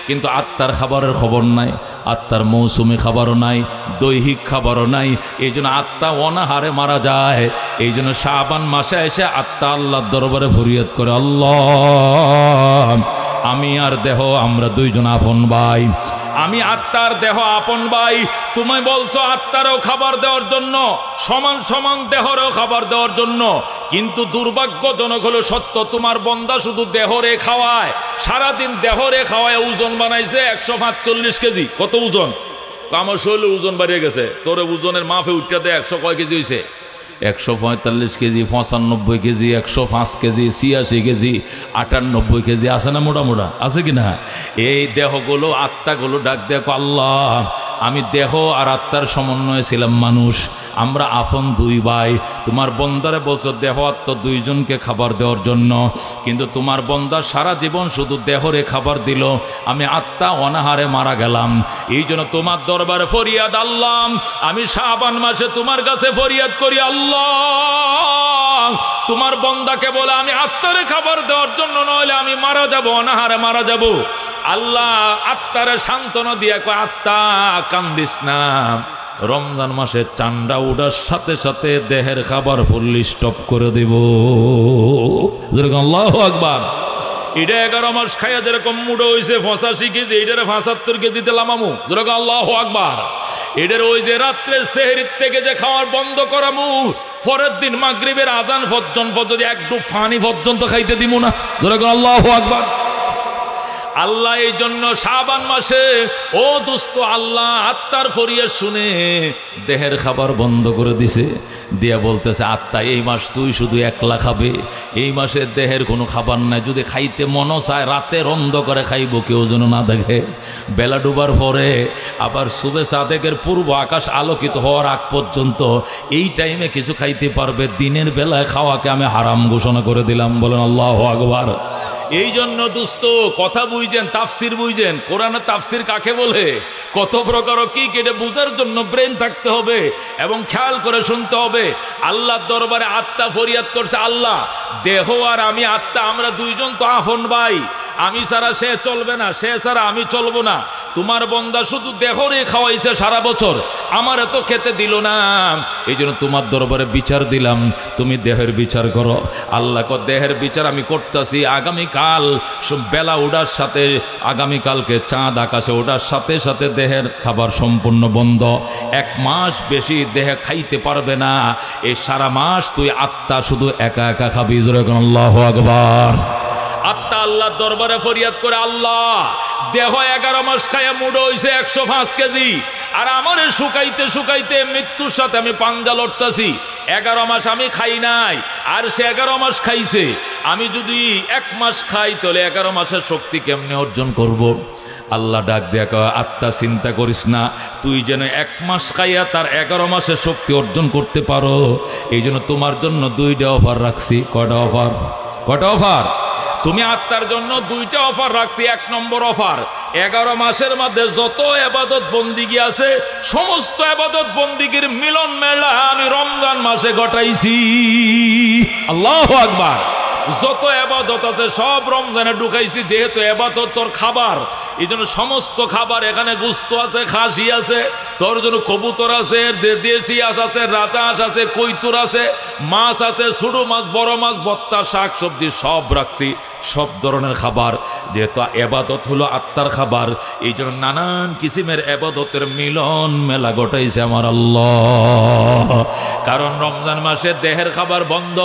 S1: কিন্তু আত্মার খাবারের খবর নাই, আত্মার মৌসুমি খাবারও নাই, দৈহিক খাবারও নাই। এই জন্য আত্মা অনাহারে মারা যায়। এই জন্য শাবান মাসে এসে আত্মা আল্লাহর দরবারে ফরিয়াদ করে, আল্লাহ আমি আর দেহ আমরা 2 জন আপন ভাই, আমি আত্মার দেহ আপন ভাই। তুমি বলছো আত্মারও খাবার দেওয়ার জন্য, সমান সমান দেহরও খাবার দেওয়ার জন্য, কিন্তু দুর্ভাগ্যজনক হলো সত্য, তোমার বন্দা শুধু দেহরে খাওয়ায়, সারাদিন দেহরে খাওয়ায় ওজন বানাইছে 145 কেজি। কত ওজন? আমার শরীরে ওজন বাড়িয়ে গেছে। তোর ওজনের মাপে উঠতে দেয় 100 কয় কেজি হয়েছে? 145 KG, 95 KG, 105 KG, 86 KG, 98 KG আছে না? মোটা মোটা আছে কিনা? এই দেহগুলো, আত্মাগুলো ডাক দেখো, আল্লাহ আমি দেহ আর আত্মার সমন্বয়ে ছিলাম মানুষ, আমরা আপন 2 ভাই। তোমার বন্দারে বলছো দেহ আত্মা 2 জনকে খাবার দেওয়ার জন্য, কিন্তু তোমার বন্দা সারা জীবন শুধু দেহরে খাবার দিল, আমি আত্মা অনাহারে মারা গেলাম। এই জন্য তোমার দরবারে ফরিয়াদ, আল্লাহ আমি শাবান মাসে তোমার কাছে ফরিয়াদ করি, আল্লাহ তোমার বন্দাকে বলে আমি আত্মারে খাবার দেওয়ার জন্য, নইলে আমি মারা যাব, অনাহারে মারা যাব। আল্লাহ আত্মারে সান্ত্বনা দিয়া কয়, আত্মা কান্দিস না, রমজান মাসে চান্ডা উঠার সাথে সাথে দেহের খাবার ফুললি স্টপ করে দিব। যেরকম আল্লাহু আকবার। এটা 11 মাস খাইয়া যেরকম মুড়ো হয়েছে 85 কেজি, এটারে 75 কেজিতে লামামু। যেরকম আল্লাহু আকবার। এটার ওই যে রাত্রে সেহরির থেকে যে খাওয়ার বন্ধ করামু, পরের দিন মাগরিবের আজান পর্যন্ত যদি 1 ডুব পানি পর্যন্ত খাইতে দিব না। যেরকম আল্লাহু আকবার। আল্লাহ এই জন্য শাবান মাসে ও দোস্ত আল্লাহ আত্মার ফরিয়াদ শুনে দেহের খাবার বন্ধ করে দিছে, দিয়া বলতেছে আত্মা এই মাস তুই শুধু একলা খাবে, এই মাসে দেহের কোনো খাবার নাই, যদি খাইতে মন চায় রাতের অন্ধকারে খাইব, কেউ যেন না দেখে। বেলা ডুবার পরে আবার সুবে সাদেকের পূর্ব আকাশ আলোকিত হওয়ার আগ পর্যন্ত এই টাইমে কিছু খাইতে পারবে, দিনের বেলায় খাওয়াকে আমি হারাম ঘোষণা করে দিলাম। বলেন আল্লাহু আকবার। এই জন্য দোস্ত কথা বুঝছেন, তাফসির বুঝছেন, কোরআনের তাফসির কাকে বলে, কত প্রকার কি কেটে বুঝার জন্য ব্রেন থাকতে হবে এবং খেয়াল করে শুনতে হবে। আল্লাহর দরবারে আত্মা ফরিয়াদ করছে, আল্লাহ দেহ আর আমি আত্মা আমরা দুইজন তো আপন ভাই, আমি ছাড়া সে চলবে না, সে ছাড়া আমি চলবো না। তোমার বন্দা শুধু দেহরে খাওয়াইছে সারা বছর, আমার এত খেতে দিল না, এই জন্য তোমার দরবারে বিচার দিলাম, তুমি দেহের বিচার করো। আল্লাহ দেহের বিচার আমি করতেছি, আগামীকাল বেলা ওঠার সাথে, আগামীকালকে চাঁদ আকাশে ওঠার সাথে সাথে দেহের খাবার সম্পূর্ণ বন্ধ, 1 মাস বেশি দেহে খাইতে পারবে না, এই সারা মাস তুই আত্মা শুধু একা একা খাবি। আল্লাহু আকবার। আত্মা আল্লাহ দরবারে ফরিয়াদ করে, আল্লাহ দেহ 11 মাস খাইয়া মুড়ো হইছে 105 কেজি, আর আমারে শুকাইতে শুকাইতে মৃত্যুর সাথে আমি পাঞ্জা লড়তাছি। 11 মাস আমি খাই নাই, আর সে 11 মাস খাইছে। আমি যদি 1 মাস খাই তাহলে 11 মাসের শক্তি কেমনে অর্জন করব? আল্লাহ ডাক দেয়া কয়, আত্মা চিন্তা করিস না, তুই যেন 1 মাস খাইয়া তার 11 মাসের শক্তি অর্জন করতে পারো, এই জন্য তোমার জন্য 2টা অফার রাখছি। কয়টা অফার? কয়টা অফার? তুমি আত্মার জন্য 2টা অফার রাখছি। 1 নম্বর অফার, 11 মাসের মধ্যে যত ইবাদত বন্দিগি আছে সমস্ত ইবাদত বন্দিগির মিলন মেলা আমি রমজান মাসে ঘটাইছি। আল্লাহু আকবার। যত ইবাদত আছে সব রমজানে ঢুকাইছি, যেহেতু ইবাদত তোর খাবার, এই জন্য সমস্ত খাবার, এখানে গোস্ত আছে, খাসি আছে, তোর জন্য কবুতর আছে, দেশি হাঁস আছে, রাজা হাঁস আছে, কৈতুর আছে, মাছ আছে, ছোট মাছ, বড় মাছ, ভর্তা, শাক সবজি সব রাখছি, সব ধরনের খাবার। যেহেতু ইবাদত হলো আত্মার খাবার, এই জন্য নানান কিসিমের ইবাদতের মিলন মেলা ঘটাইছে আমার আল্লাহ। কারণ রমজান মাসে দেহের খাবার বন্ধ,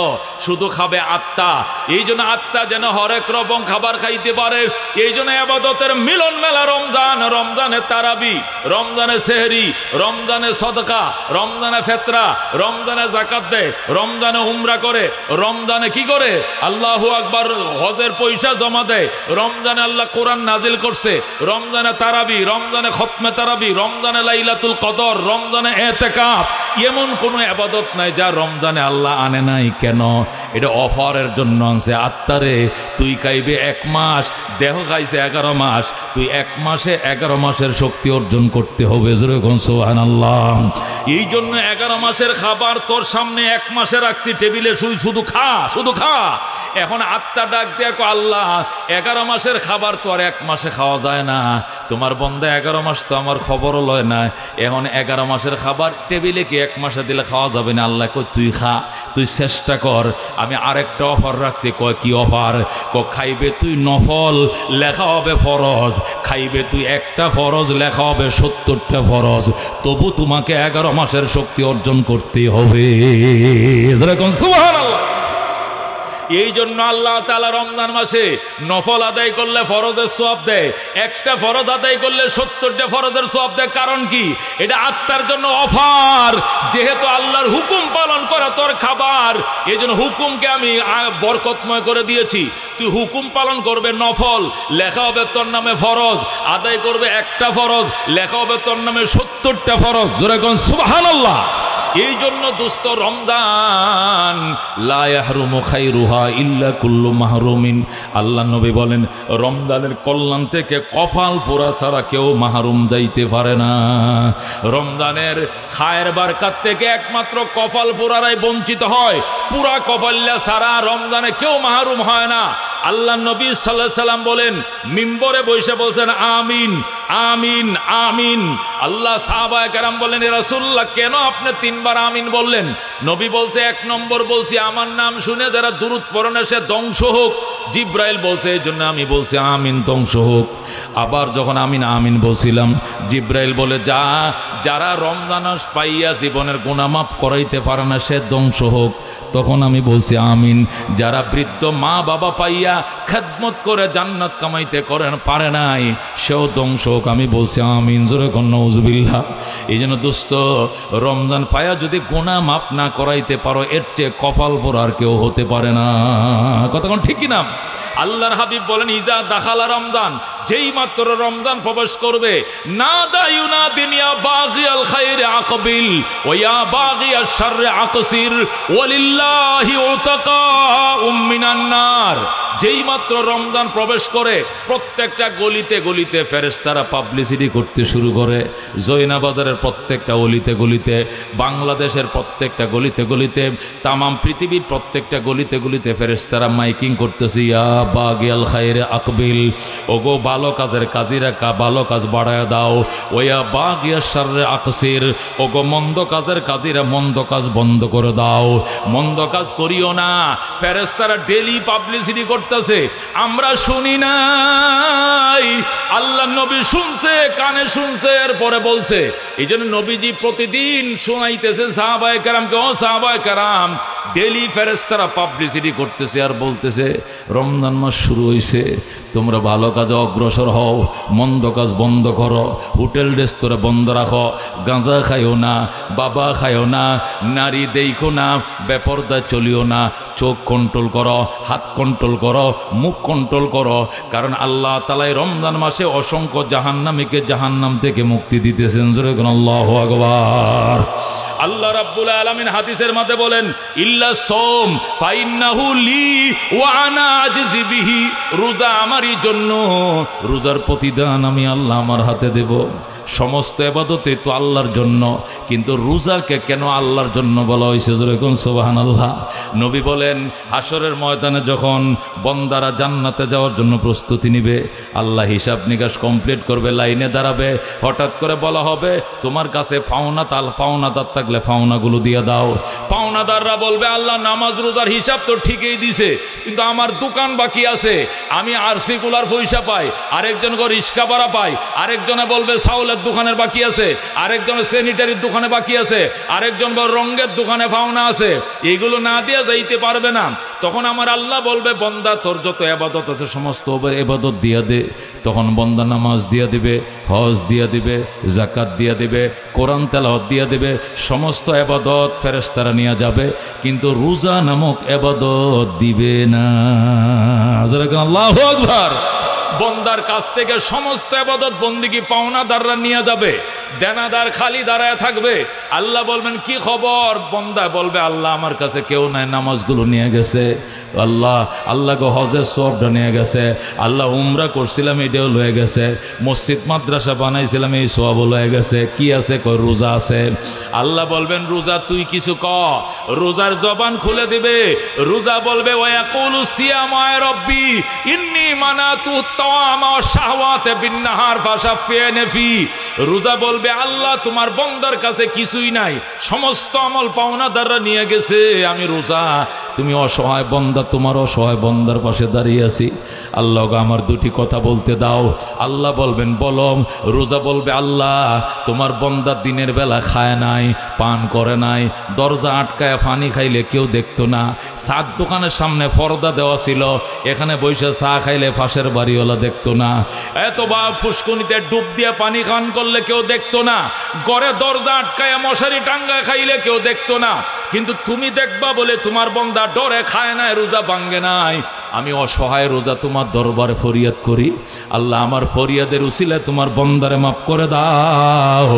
S1: শুধু খাবে আত্মা। এই জন্য আত্মা যেন হরেক রকম খাবার খাইতে পারে, এই জন্য ইবাদতের মিলন মেলা রমজান। রমজানে তারাবি, রমজানে সেহরি, রমজানে সদকা, রমজানে ফেতরা, রমজানে যাকাত দেয়, রমজানে উমরা করে, রমজানে কি করে? আল্লাহু আকবার, হজের পয়সা জমা দেয়। রমজানে আল্লাহ কোরআন নাজিল করছে, রমজানে তারাবি, রমজানে খতমে তারাবি, রমজানে লাইলাতুল কদর, রমজানে ইতিকাফ। এমন কোন ইবাদত নাই যা রমজানে আল্লাহ আনে নাই। কেন? এটা অফারের জন্য আনছে। আত্মারে তুই খাইবে 1 মাস, দেহ খাইছে 11 মাস, তুই 1 মাসে 11 মাসের শক্তি অর্জন করতে হবে। সুবহানাল্লাহ। এই জন্য 11 মাসের খাবার তোর সামনে 1 মাসে রাখছি টেবিলে, শুধু খা, শুধু খা। এখন আত্মা ডাক দেখো, আল্লাহ 11 মাসের খাবার তো আর 1 মাসে খাওয়া যায় না, তোমার বন্দা 11 মাস তো আমার খবরও লয় না, এখন 11 মাসের খাবার টেবিলে কি 1 মাসে দিলে খাওয়া যাবে না? আল্লাহ কই তুই খা, তুই চেষ্টা কর, আমি আরেকটা অফার রাখছি। কয় কি অফার? খাইবে তুই নফল, লেখা হবে ফরজ, খাইবে তুই একটা ফরজ, লেখা হবে 70টা ফরজ, তবু তোমাকে 11 মাসের শক্তি অর্জন করতে হবে। সুবহানাল্লাহ। এই জন্য আল্লাহ তাআলা রমজান মাসে নফল আদায় করলে ফরজের সওয়াব দেয়, একটা ফরজ আদায় করলে 70টা ফরজের সওয়াব দেয়। কারণ কি? এটা আত্মার জন্য অফার। যেহেতু আল্লাহর হুকুম পালন করা তোর খাবার, এই জন্য হুকুমকে আমি বরকতময় করে দিয়েছি। তুই হুকুম পালন করবে, নফল লেখা হবে তোর নামে ফরজ, আদায় করবে একটা ফরজ, লেখা হবে তোর নামে 70টা ফরজ। জোরে কোন সুবহানাল্লাহ। এই জন্য দোস্ত রমজান লা ইয়াহরুমু খায়রুহা ইল্লা কুল্লু মাহরুমিন। আল্লাহ নবী বলেন, রমজানের কল্যাণ থেকে কপাল পোড়া ছাড়া কেউ মাহরুম যাইতে পারে না। রমজানের খায়ের বারকাত থেকে একমাত্র কপাল পোড়ারাই বঞ্চিত হয়, পুরা কপাল্লা ছাড়া রমজানে কেউ মাহরুম হয় না। আল্লাহ নবী সাল্লাল্লাহু আলাইহি সাল্লাম বলেন, মিম্বরে বসে বলছেন, আমিন আমিন আমিন। আল্লাহ সাহাবায়ে কেরাম বললেন, ইয়া রাসূলুল্লাহ কেন আপনি তিনবার আমিন বললেন? নবী বলছে, এক নম্বর বলছি আমার নাম শুনে যারা দুরূদ পড়ে না সে ধ্বংস হোক। জিব্রাইল বলছে এই জন্য আমি বলছি আমিন, ধ্বংস হোক। আবার যখন আমিন আমিন বলছিলাম, জিব্রাইল বলে যারা রমজান মাস পাইয়া জীবনের গুনাহ মাফ করাইতে পারে না সে ধ্বংস হোক। তখন আমি বলছি আমিন। যারা বৃদ্ধ মা বাবা পাইয়া খেদমত করে জান্নাত কামাইতে করেন পারে নাই সেও ধ্বংস হোক। আমি বলছি আমিন। জোরে কোন নাউজুবিল্লাহ। এই জন্য দোস্ত, রমজান পাইয়া যদি গুনাহ মাফ না করাইতে পারো এর চেয়ে কপাল পোড়া আর কেউ হতে পারে না। কতক্ষণ ঠিক কিনা? আল্লাহর হাবিব বলেন, ইজা দাখালা রমজান, যেই মাত্র রমজান প্রবেশ করবে, নাদা ইউনাদিন ইয়া বাগিয়াল খায়রি আকবিল ওয়া ইয়া বাগিয়াশ শাররি আকসির ওয়ালিল্লাহি উতাকাউম মিনান নার। যেই মাত্র রমজান প্রবেশ করে প্রত্যেকটা গলিতে গলিতে ফেরেশতারা পাবলিসিটি করতে শুরু করে। জৈনাবাজারের প্রত্যেকটা অলিতে গলিতে, বাংলাদেশের প্রত্যেকটা গলিতে গলিতে, তামাম পৃথিবীর প্রত্যেকটা গলিতে গলিতে ফেরেশতারা মাইকিং করতেছে, ইয়া বাগিয়াল খায়রি আকবিল, ওগো ভালো কাজের কাজীরা ভালো কাজ বাড়ায় দাও। ওয়া বাগিয়াশ শাররি আকসির, ওগো মন্দ কাজের কাজীরা মন্দ কাজ বন্ধ করে দাও, মন্দ কাজ করিও না। ফেরেশতারা ডেইলি পাবলিসিটি করতেছে, আমরা শুনি নাই, আল্লাহ নবী শুনছে, কানে শুনছে, এরপরে বলছে। এই জন্য নবীজি প্রতিদিন শোনাইতেছেন সাহাবায়ে কেরামকে, ও সাহাবায়ে কেরাম, ডেইলি ফেরেশতারা পাবলিসিটি করতেছে আর বলতেছে রমজান মাস শুরু হইছে, তোমরা ভালো কাজে অগ্রসর হও, মন্দ কাজ বন্ধ করো, হোটেল রেস্তোরাঁ বন্ধ রাখো, গাঁজা খাইও না, বাবা খাইও না, নারী দেখো না, বেপরদা চলিও না, চোখ কন্ট্রোল করো, হাত কন্ট্রোল করো, মুখ কন্ট্রোল করো। কারণ আল্লাহ তাআলা রমজান মাসে অসংখ্য জাহান্নামীকে জাহান্নাম থেকে মুক্তি দিতেছেন। জোরে কোন আল্লাহু আকবার। আল্লাহ রাব্বুল আলামিন হাদিসের মধ্যে বলেন, ইল্লা সাওম ফাইন্নাহু লি ওয়া আনা আজজি বিহি, রোজা আমারই জন্য, রোজার প্রতিদান আমি আল্লাহ আমার হাতে দেব। সমস্ত ইবাদতে তো আল্লাহর জন্য, কিন্তু রোজাকে কেন আল্লাহর জন্য বলা হয়েছে? জোরে কোন সুবহানাল্লাহ। নবী বলেন, হাসরের ময়দানে যখন বান্দারা জান্নাতে যাওয়ার জন্য প্রস্তুতি নিবে, আল্লাহ হিসাব নিকাশ কমপ্লিট করবে, লাইনে দাঁড়াবে, হঠাৎ করে বলা হবে তোমার কাছে পাওনাদার থাকলে পাওনাগুলো দিয়ে দাও। পাওনাদাররা বলবে, আল্লাহ নামাজ রোজার হিসাব তো ঠিকই দিছে, কিন্তু আমার দোকান বাকি আছে, আমি আরসি কুলার পয়সা পাই, আরেকজন গো রিস্কা ভাড়া পাই, আরেকজনে বলবে চাউলের দোকানের বাকি আছে, আরেকজনের স্যানিটারির দোকানে বাকি আছে, আরেকজন বল রঙের দোকানে পাওনা আছে, এইগুলো না দিয়ে যাইতে পারবে না। তখন আমার আল্লাহ বলবে, বন্দা তোর যত ইবাদত আছে সমস্ত ইবাদত দিয়া দে। তখন বন্দা নামাজ দিয়া দিবে, হজ দিয়া দিবে, যাকাত দিয়া দিবে, কোরআন তেলাওয়াত দিয়া দিবে, সমস্ত ইবাদত ফেরেশতারা নিয়ে যাবে, কিন্তু রোজা নামক ইবাদত দিবে না। আল্লাহু আকবার। বন্দার কাছ থেকে সমস্ত ইবাদত বন্দিগি পাওনাদাররা নিয়ে যাবে, দেনাদার খালি দাঁড়ায় থাকবে। আল্লাহ বলবেন, কি খবর? বন্দা বলবে, আল্লাহ আমার কাছে কেউ নাই, নামাজগুলো নিয়ে গেছে, আল্লাহ গো হজের সবটা নিয়ে গেছে, আল্লাহ উমরা করছিলাম এটাও লয়ে গেছে, মসজিদ মাদ্রাসা বানাইছিলাম এই সব লয়ে গেছে, কি আছে? কই রোজা আছে। আল্লাহ বলবেন, রোজা তুই কিছু ক। রোজার জবান খুলে দিবে, রোজা বলবে, ওয়াকুলু সিয়ামু রাব্বি ইন্নী মানাতু তাওয়ামা ওয়া শাহওয়াতে বিন-নাহার ফাশাফিনি ফি। রোজা বলবে, আল্লাহ তোমার বন্দার কাছে কিছুই নাই, সমস্ত আমল পাওনাদাররা নিয়ে গেছে, আমি রোজা, তুমি অসহায় বন্দা, তোমার অসহায় বন্দার পাশে দাঁড়িয়ে আছি, আল্লাহ আমার দুটি কথা বলতে দাও। আল্লাহ বলবেন, বলম। রোজা বলবে, আল্লাহ তোমার বন্দা দিনের বেলা খায় নাই, পান করে নাই, দরজা আটকায় পানি খাইলে কেউ দেখতো না, চার দোকানের সামনে পর্দা দেওয়া ছিল, এখানে বসে চা খাইলে পাশের বাড়িওয়ালা দেখতো না, এতবার ফুসকুনিতে ডুব দিয়ে পানি খান করলে কেউ দেখতো না, ঘরে দরজা আটকায় মশারি টাঙ্গায় খাইলে কেউ দেখতো না, কিন্তু তুমি দেখবা বলে তোমার বন্দা ডরে খায় নাই, রোজা ভাঙ্গে নাই। আমি অসহায় রোজা তোমার দরবারে ফরিয়াদ করি, আল্লাহ আমার ফরিয়াদের উসিলায় তোমার বন্দারে মাফ করে দাও।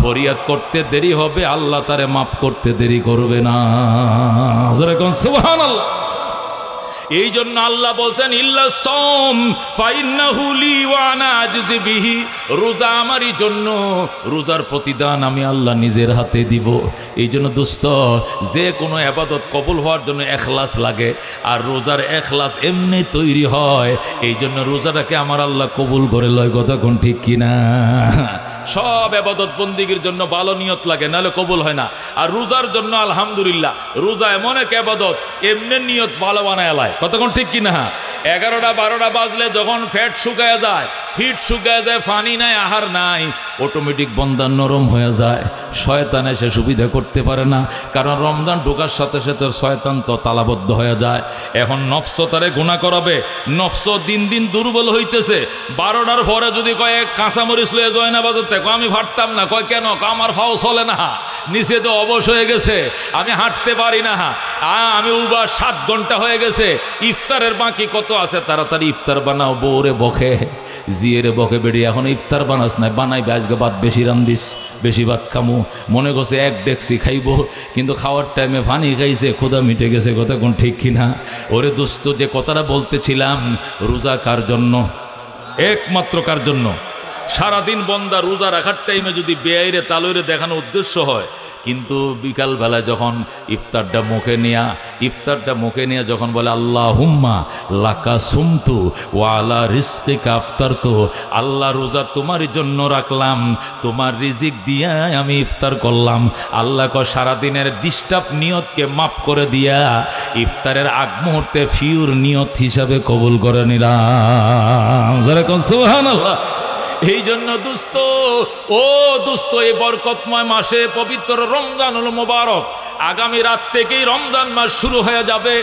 S1: ফরিয়াদ করতে দেরি হবে, আল্লাহ তারে মাফ করতে দেরি করবে না। সুবহানাল্লাহ। এই জন্য আল্লাহ বলছেন ইল্লা সাওম ফাইন্নাহু লি ওয়া আনা আজজি বিহি, রোজা আমারই জন্য, রোজার প্রতিদান আমি আল্লাহ নিজের হাতে দিব। এই জন্য দোস্ত, যে কোনো ইবাদত কবুল হওয়ার জন্য ইখলাস লাগে, আর রোজার ইখলাস এমনি তৈরি হয়। এই জন্য রোজাটাকে আমার আল্লাহ কবুল করে লয়, কথা কোন ঠিক কিনা? সব ইবাদত বন্দিগির জন্য ভালো নিয়ত লাগে, নাহলে কবুল হয় না। আর রোজার জন্য আলহামদুলিল্লাহ, রোজা এমন এক ইবাদত, এমনি নিয়ত ভালো বানায় লাই, কতক্ষণ ঠিক কিনা? 11টা 12টা বাজলে যখন ফ্যাট শুকায় যায়, ফিট শুকায় যায়, পানি নাই, আহার নাই, অটোমেটিক বন্দা নরম হয়ে যায়। শয়তান এসে সুবিধা করতে পারে না, কারণ রমজান ঢোকার সাথে সাথে শয়তান তো তালাবদ্ধ হয়ে যায়। এখন নফস তারে গুনাহ করাবে, নফস দিন দিন দুর্বল হইতেছে। 12টার পরে যদি কয় কাঁচামরিচ লয়ে যায় না বাজাতে, আমি ভাবতাম না, কয় কেন? আমার ফাও চলে না, নিচে তো অবশ হয়ে গেছে, আমি হাঁটতে পারি না, আমি উবার 7 ঘন্টা হয়ে গেছে, ইফতারের বাকি কত আছে, তাড়াতাড়ি ইফতার বানাও। বউরে বকে, জিয়েরে বকে, বেড়ি এখন ইফতার বানাস নাই, বানাইবে আজকে ভাত বেশি রান্দিস, বেশি ভাত খামু। মনে করছে 1 ডেকসি খাইব, কিন্তু খাওয়ার টাইমে পানি খাইছে, ক্ষুধা মিটে গেছে, কথা কোন ঠিক কিনা? ওরে দোস্ত, যে কথাটা বলতেছিলাম, রোজা কার জন্য? একমাত্র কার জন্য? সারাদিন বন্দা রোজা রাখার টাইমে যদি বেআইরে তালইরে দেখানো উদ্দেশ্য হয়, কিন্তু বিকালবেলা যখন ইফতারটা মুখে নিয়ে যখন বলে আল্লাহুম্মা লাকা সুমতু ওয়া আলা রিজকিকা আফতারতু, আল্লাহ রোজা তোমার জন্য রাখলাম, তোমার রিজিক দিয়া আমি ইফতার করলাম। আল্লাহ সারাদিনের ডিস্টার্ব নিয়তকে মাফ করে দিয়া ইফতারের আগ মুহূর্তে ফিউর নিয়ত হিসাবে কবুল করে নিলাম। সুবহানাল্লাহ। এই জন্য দোস্ত, ও দোস্ত, এই বরকতময় মাসে পবিত্র রমজানুল মুবারক, আগামী রাত থেকেই রমজান মাস শুরু হয়ে যাবে।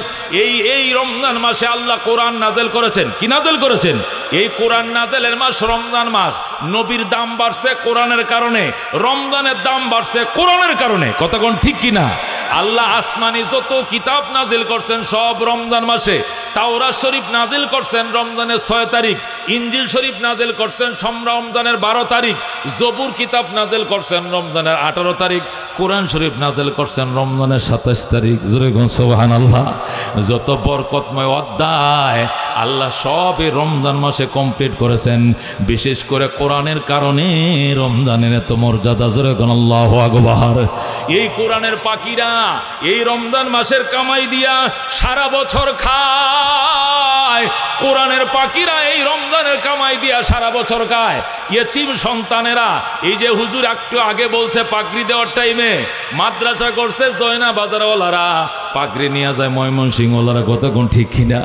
S1: এই রমজান মাসে আল্লাহ কোরআন নাজেল করেছেন। কি নাজেল করেছেন? এই কোরআন নাজেলের মাস রমজান মাস। নবীর দাম বাড়ছে কোরআনের কারণে, রমজানের দাম বাড়ছে কোরআনের কারণে, কতক্ষণ ঠিক কিনা? আল্লাহ আসমানি যত কিতাব নাজিল করছেন সব রমজান মাসে। তাওরাত শরীফ নাজিল করছেন রমজানের 6 তারিখ, ইনজিল শরীফ নাজিল করছেন রমজানের 12 তারিখ, জবুর কিতাব নাজিল করছেন রমজানের 18 তারিখ, কোরআন শরীফ নাজিল করছেন রমজানের 27 তারিখ। জোরে বলুন সুবহানাল্লাহ। যত বরকতময় অধ্যায় আল্লাহ সবই রমজান মাসে কমপ্লিট করেছেন। বিশেষ করে কোরআনের কারণে রমজানের এত মর্যাদা। জোরে বলুন আল্লাহু আকবার। এই কোরআনের পাখিরা এই রমজান মাসের কামাই দিয়া সারা বছর খায়। কোরআনের পাখিরা এই রমজানের কামাই দিয়া সারা বছর খায়। ইয়েতিম সন্তানেরা, এই যে হুজুর একটু আগে বলছে পাগড়ি দেওয়ার টাইমে মাদ্রাসা করছে জয়না বাজারওয়ালারা, পাগড়ি নিয়ে যায় ময়মনসিংহওয়ালারা, কতক্ষণ ঠিক কিনা?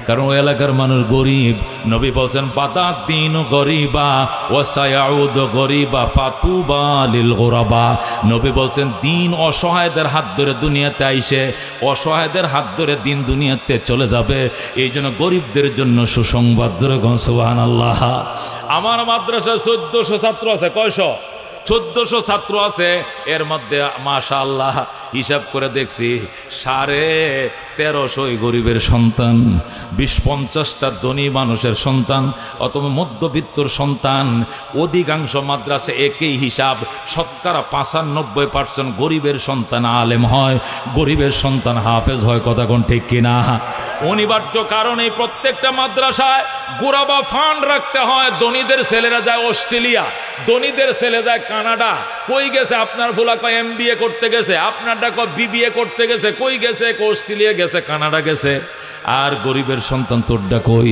S1: কারণ ওই এলাকার মানুষ গরিব। নবী বলছেন বাদাত দিন গরিবা ওয়া সায়াউদ গরিবা ফাতুবা লিল গুরাবা। নবী বলছেন দিন অসহায়দের হাত ধরে দুনিয়াতে আইসে, অসহায়দের হাত ধরে দিন দুনিয়াতে চলে যাবে। এই জন্য গরিবদের জন্য সুসংবাদ। জোরে বলুন সুবহানাল্লাহ। আমার মাদ্রাসায় 1400 ছাত্র আছে। কয়শো? 1400 ছাত্র আছে। এর মধ্যে মাশাআল্লাহ হিসাব করে দেখছি 1350 গরিবের সন্তান, 20-50টা ধনী মানুষের সন্তান অথবা মধ্যবিত্তর সন্তান। অধিকাংশ মাদ্রাসা একই হিসাব, শতকরা 95% গরিবের সন্তান আলেম হয়, গরিবের সন্তান হাফেজ হয়, কথা কোন ঠিক কিনা? অনিবার্য কারণে প্রত্যেকটা মাদ্রাসায় গোরাবা ফান্ড রাখতে হয়। ধনীদের ছেলেরা যায় অস্ট্রেলিয়া, ধনীদের ছেলে যায় কানাডা। কই গেছে? আপনার ভোলা কয় MBA করতে গেছে, আপনারটা কয় BBA করতে গেছে। কই গেছে? অস্ট্রেলিয়া গেছে, কানাডা গেছে। আর গরিবের সন্তান তোরটা কই?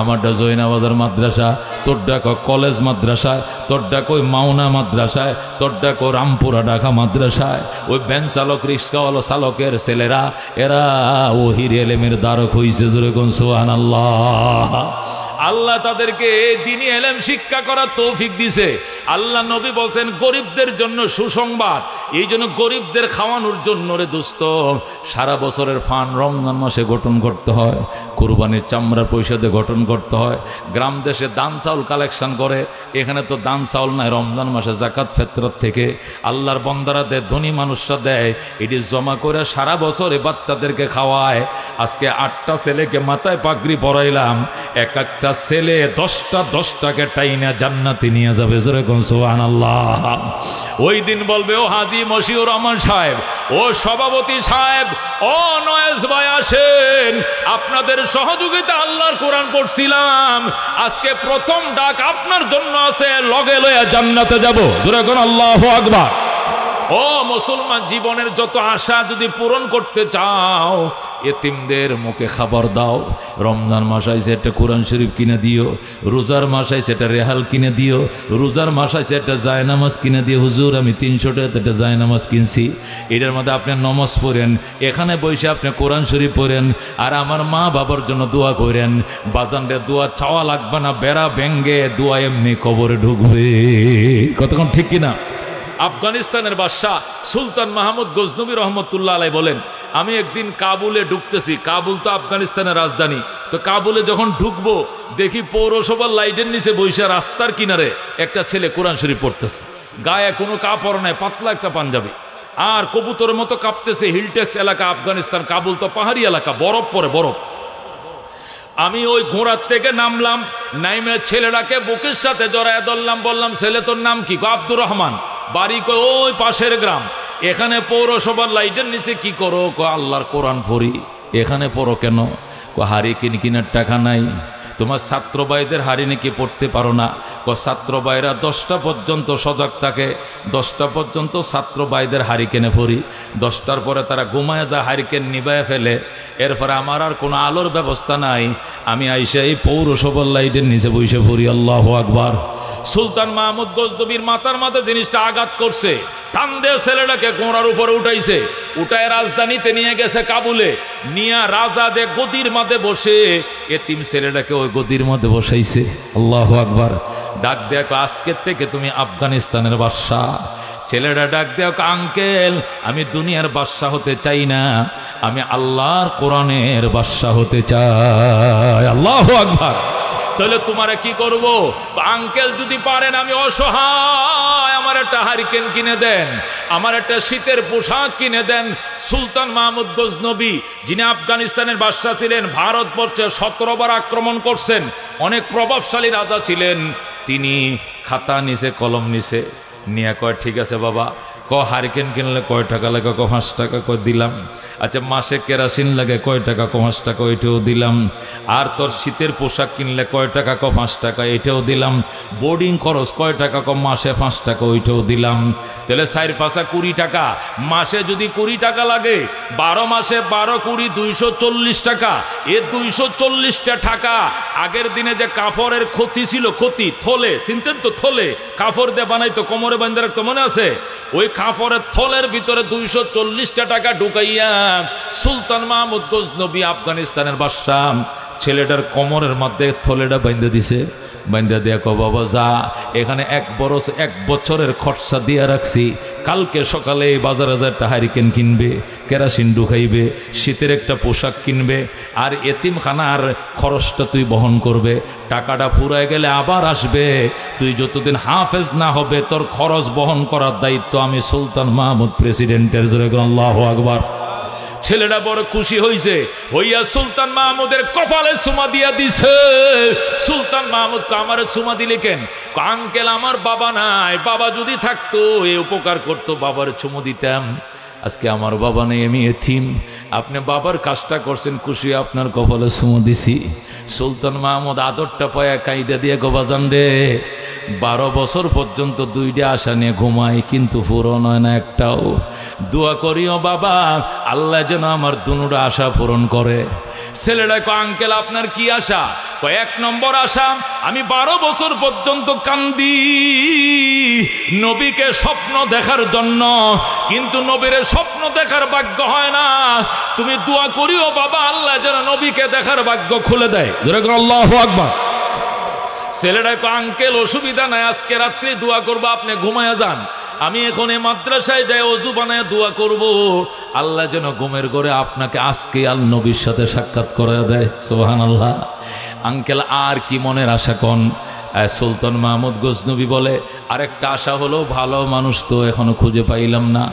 S1: আমারটা জয়নাবাজার মাদ্রাসা, তোরটা কয় কলেজ মাদ্রাসায়, তোরটা কই মাওনা মাদ্রাসায়, তোরটা কই রামপুরা ঢাকা মাদ্রাসায়। ওই ভ্যান চালক, রিক্সাওয়ালা চালকের ছেলেরা এরা ওহির এলেমের দ্বারক হইছে। জোরে কোন সুবহানাল্লাহ। আল্লাহ তাদেরকে দ্বীনি ইলম শিক্ষা করার তৌফিক দিছে। আল্লাহ নবী বলছেন গরিবদের জন্য সুসংবাদ। এই জন্য গরিবদের খাওয়ানোর জন্য রে দোস্ত সারা বছরের ফান্ড রমজান মাসে গঠন করতে হয়, কুরবানির চামড়ার পয়সা দিয়ে গঠন করতে হয়। গ্রাম দেশে দান চাউল কালেকশন করে, এখানে তো দান চাউল নাই। রমজান মাসে জাকাত ফেতরাত থেকে আল্লাহর বন্দারা দেয়, ধনী মানুষরা দেয়, এটি জমা করে সারা বছর এ বাচ্চাদেরকে খাওয়ায়। আজকে 8টা ছেলেকে মাথায় পাগড়ি পরাইলাম, এক একটা একটা ছেলে 10টাকে টাইনা জান্নাতে নিয়ে যাবে। জোরে কোন সুবহানাল্লাহ। ওই দিন বলবে, ও হাজী মশিউর রহমান সাহেব, ও সভাপতি সাহেব, ও নয়েজ ভাই, আসেন, আপনাদের সহযোগিতা আল্লাহর কোরআন পড়ছিলাম, আজকে প্রথম ডাক আপনার জন্য আছে, লগে লয়া জান্নাতে যাব। জোরে কোন আল্লাহু আকবার। ও মুসলমান, জীবনের যত আশা যদি পূরণ করতে চাও, এতিমদের মুখে খাবার দাও। রমজান মাস আইছে, একটা কোরআন শরীফ কিনে দিও। রোজার মাস আইছে, একটা রেহাল কিনে দিও। রোজার মাস আইছে, একটা জায়নামাজ কিনে দিও। হুজুর, আমি 300 টাকাতে একটা জায়নামাজ কিনছি, এটার মধ্যে আপনি নমাজ পড়েন, এখানে বসে আপনি কোরআন শরীফ পড়েন, আর আমার মা বাবার জন্য দোয়া করেন। বাজানরে দোয়া চাওয়া লাগবে না, বেড়া ভেঙ্গে দোয়া এমনি কবরে ঢুকবে। কতক্ষণ ঠিক কিনা? আফগানিস্তানের বাদশাহ সুলতান মাহমুদ গজনবী রহমতুল্লাহ আলাই বলেন, আমি একদিন কাবুলে ঢুকতেছি। কাবুল তো আফগানিস্তানের রাজধানী। তো কাবুলে যখন ঢুকবো, দেখি পৌরসভার লাইটের নিচে বৈশা রাস্তার কিনারে একটা ছেলে কোরআন শরীফ পড়তেছে। গায়ে কোনো কাপড় নাই, পাতলা একটা পাঞ্জাবি, আর কবুতরের মতো কাঁপতেছে। হিলটেক্স এলাকা আফগানিস্তান, কাবুল তো পাহাড়ি এলাকা, বরফ পরে বরফ। আমি ওই ঘোড়ার থেকে নামলাম, নাইমে ছেলেটাকে বুকের সাথে জড়ায় ধরলাম, বললাম, ছেলে তোর নাম কি? আব্দুর রহমান, বাড়ি কই? ওই পাশের গ্রাম। এখানে পৌরসভার লাইটের নিচে কি করো? আল্লাহর কোরআন পড়ি। এখানে পড়ো কেন? হাড়ি কিনার টাকা নাই। তোমার ছাত্র ভাইদের হাড়ি নাকি পড়তে পারো না? ছাত্র ভাইরা 10টা পর্যন্ত সজাগ থাকে, 10টা পর্যন্ত ছাত্র ভাইদের হারিকেনে পড়ি। 10টার পরে তারা ঘুমায় যা, হারিকেন নিবায় ফেলে। এরপরে আমার আর কোনো আলোর ব্যবস্থা নাই, আমি আইসা এই পৌরসভার লাইটের নিচে বসে পড়ি। আল্লাহু আকবার। সুলতান মাহমুদ গজনবীর মাথার মাথায় জিনিসটা আঘাত করছে। টান দিয়ে ছেলেটাকে ঘোড়ার উপরে উঠাইছে, উঠায় রাজধানীতে নিয়ে গেছে কাবুলে। নিয়া রাজা যে গদির মাঝে বসে, এতিম ছেলেটাকে ওই গদির মধ্যে বসাইছে। আল্লাহু আকবার। ডাক দেখো, আজকের থেকে তুমি আফগানিস্তানের বাদশাহ। ছেলেটা ডাক দেখো, আঙ্কেল, আমি দুনিয়ার বাদশাহ হতে চাই না, আমি আল্লাহর কোরআনের বাদশাহ হতে চাই। আল্লাহু আকবার। তাহলে তোমারে কি করব? আঙ্কেল যদি পারেন, আমি অসহায়, আমার একটা হারিকেন কিনে দেন, আমার একটা শীতের পোশাক কিনে দেন। সুলতান মাহমুদ গজনবী, যিনি আফগানিস্তানের বাদশাহ ছিলেন, ভারতবর্ষে 17 বার আক্রমণ করছেন, অনেক প্রভাবশালী রাজা ছিলেন, তিনি খাতা নিছে, কলম নিছে, নিয়ে কয়, ঠিক আছে বাবা, হারিকেন কিনলে কয় টাকা লাগে? 5 টাকা। দিলাম। আচ্ছা, মাসে কেরাসিন লাগে কয় টাকা? 5 টাকা, ওইটাও দিলাম। আর তোর শীতের পোশাক কিনলে কয় টাকা? 5 টাকা, এটাও দিলাম। বোর্ডিং খরচ কয় টাকা? মাসে 5 টাকা, ওইটাও দিলাম। তাহলে 4 5 20 টাকা। মাসে যদি 20 টাকা লাগে, 12 মাসে 12 20 240 টাকা। এ 240টা টাকা আগের দিনে যে কাপড়ের ক্ষতি ছিল, ক্ষতি থলে, চিনতেন তো? থলে কাপড় দিয়ে বানাইতো, কোমরে বাঁধে রাখতো, মনে আছে? ওই কাপড়ের থলের ভিতরে 240টা টাকা ঢুকাইয়া সুলতান মাহমুদ গজনবী আফগানিস্তানের বাদশাহ ছেলেটার কোমরের মধ্যে থলেটা বাইন্ধে দিছে। বাইন্ধা দিয়া কো, বাবা যা, এখানে 1 বছরের খরচা দিয়া রাখছি, কালকে সকালে বাজারে যা একটা হারিকেন কিনবে, কেরাসিন ঢুকাইবে, শীতের একটা পোশাক কিনবে, আর এতিমখানার খরচটা তুই বহন করবে। টাকাটা ফুরায় গেলে আবার আসবে, তুই যতদিন হাফেজ না হবে তোর খরচ বহন করার দায়িত্ব আমি সুলতান মাহমুদ প্রেসিডেন্টের। জোরে আল্লাহু আকবার। ছেলেটা বড় খুশি হইছে, হইয়া সুলতান মাহমুদের কপালে চুমা দিয়া দিছে। সুলতান মাহমুদ আমারে চুমা দিলে কেন? আঙ্কেল, আমার বাবা নাই, বাবা যদি থাকতো এ উপকার করতো, বাবার চুমু দিতাম। আজকে আমার বাবা নেই, আমি এতিম, আপনি বাবার কাজটা করছেন, খুশি আপনার কপালে চুমু দিছি। সুলতান মাহমুদ আদরটা পায়া কাইদা দিয়ে গোবাজান রে, 12 বছর পর্যন্ত 2টা আশা নিয়ে ঘুমাই, কিন্তু পূরণ হয় না একটাও। দোয়া করিও বাবা, আল্লাহ যেন আমার দুটো আশা পূরণ করে। ছেলেটা কয়, আঙ্কেল আপনার কি আশা? 1 নম্বর আশা, আমি 12 বছর পর্যন্ত কান্দি নবীকে স্বপ্ন দেখার জন্য, কিন্তু নবীর স্বপ্ন দেখার ভাগ্য হয় না। তুমি দোয়া করিও বাবা, আল্লাহ যেন নবীকে দেখার ভাগ্য খুলে দেয়। আল্লাহু আকবার। ছেলেটা কয়, আঙ্কেল অসুবিধা নাই, আজকে রাত্রে দোয়া করবো, আপনি ঘুমায়া যান, আমি এখন এই মাদ্রাসায় যাই অজু বানায় দোয়া করব, আল্লাহ যেন ঘুমের ঘরে আপনাকে আজকে আল নবীর সাথে সাক্ষাৎ করে দেয়। সুবহানাল্লাহ। আঙ্কেল আর কি মনের আশা কোন? সুলতান মাহমুদ গজনবী বলে, আরেকটা আশা হলো ভালো মানুষ তো এখনো খুঁজে পাইলাম না।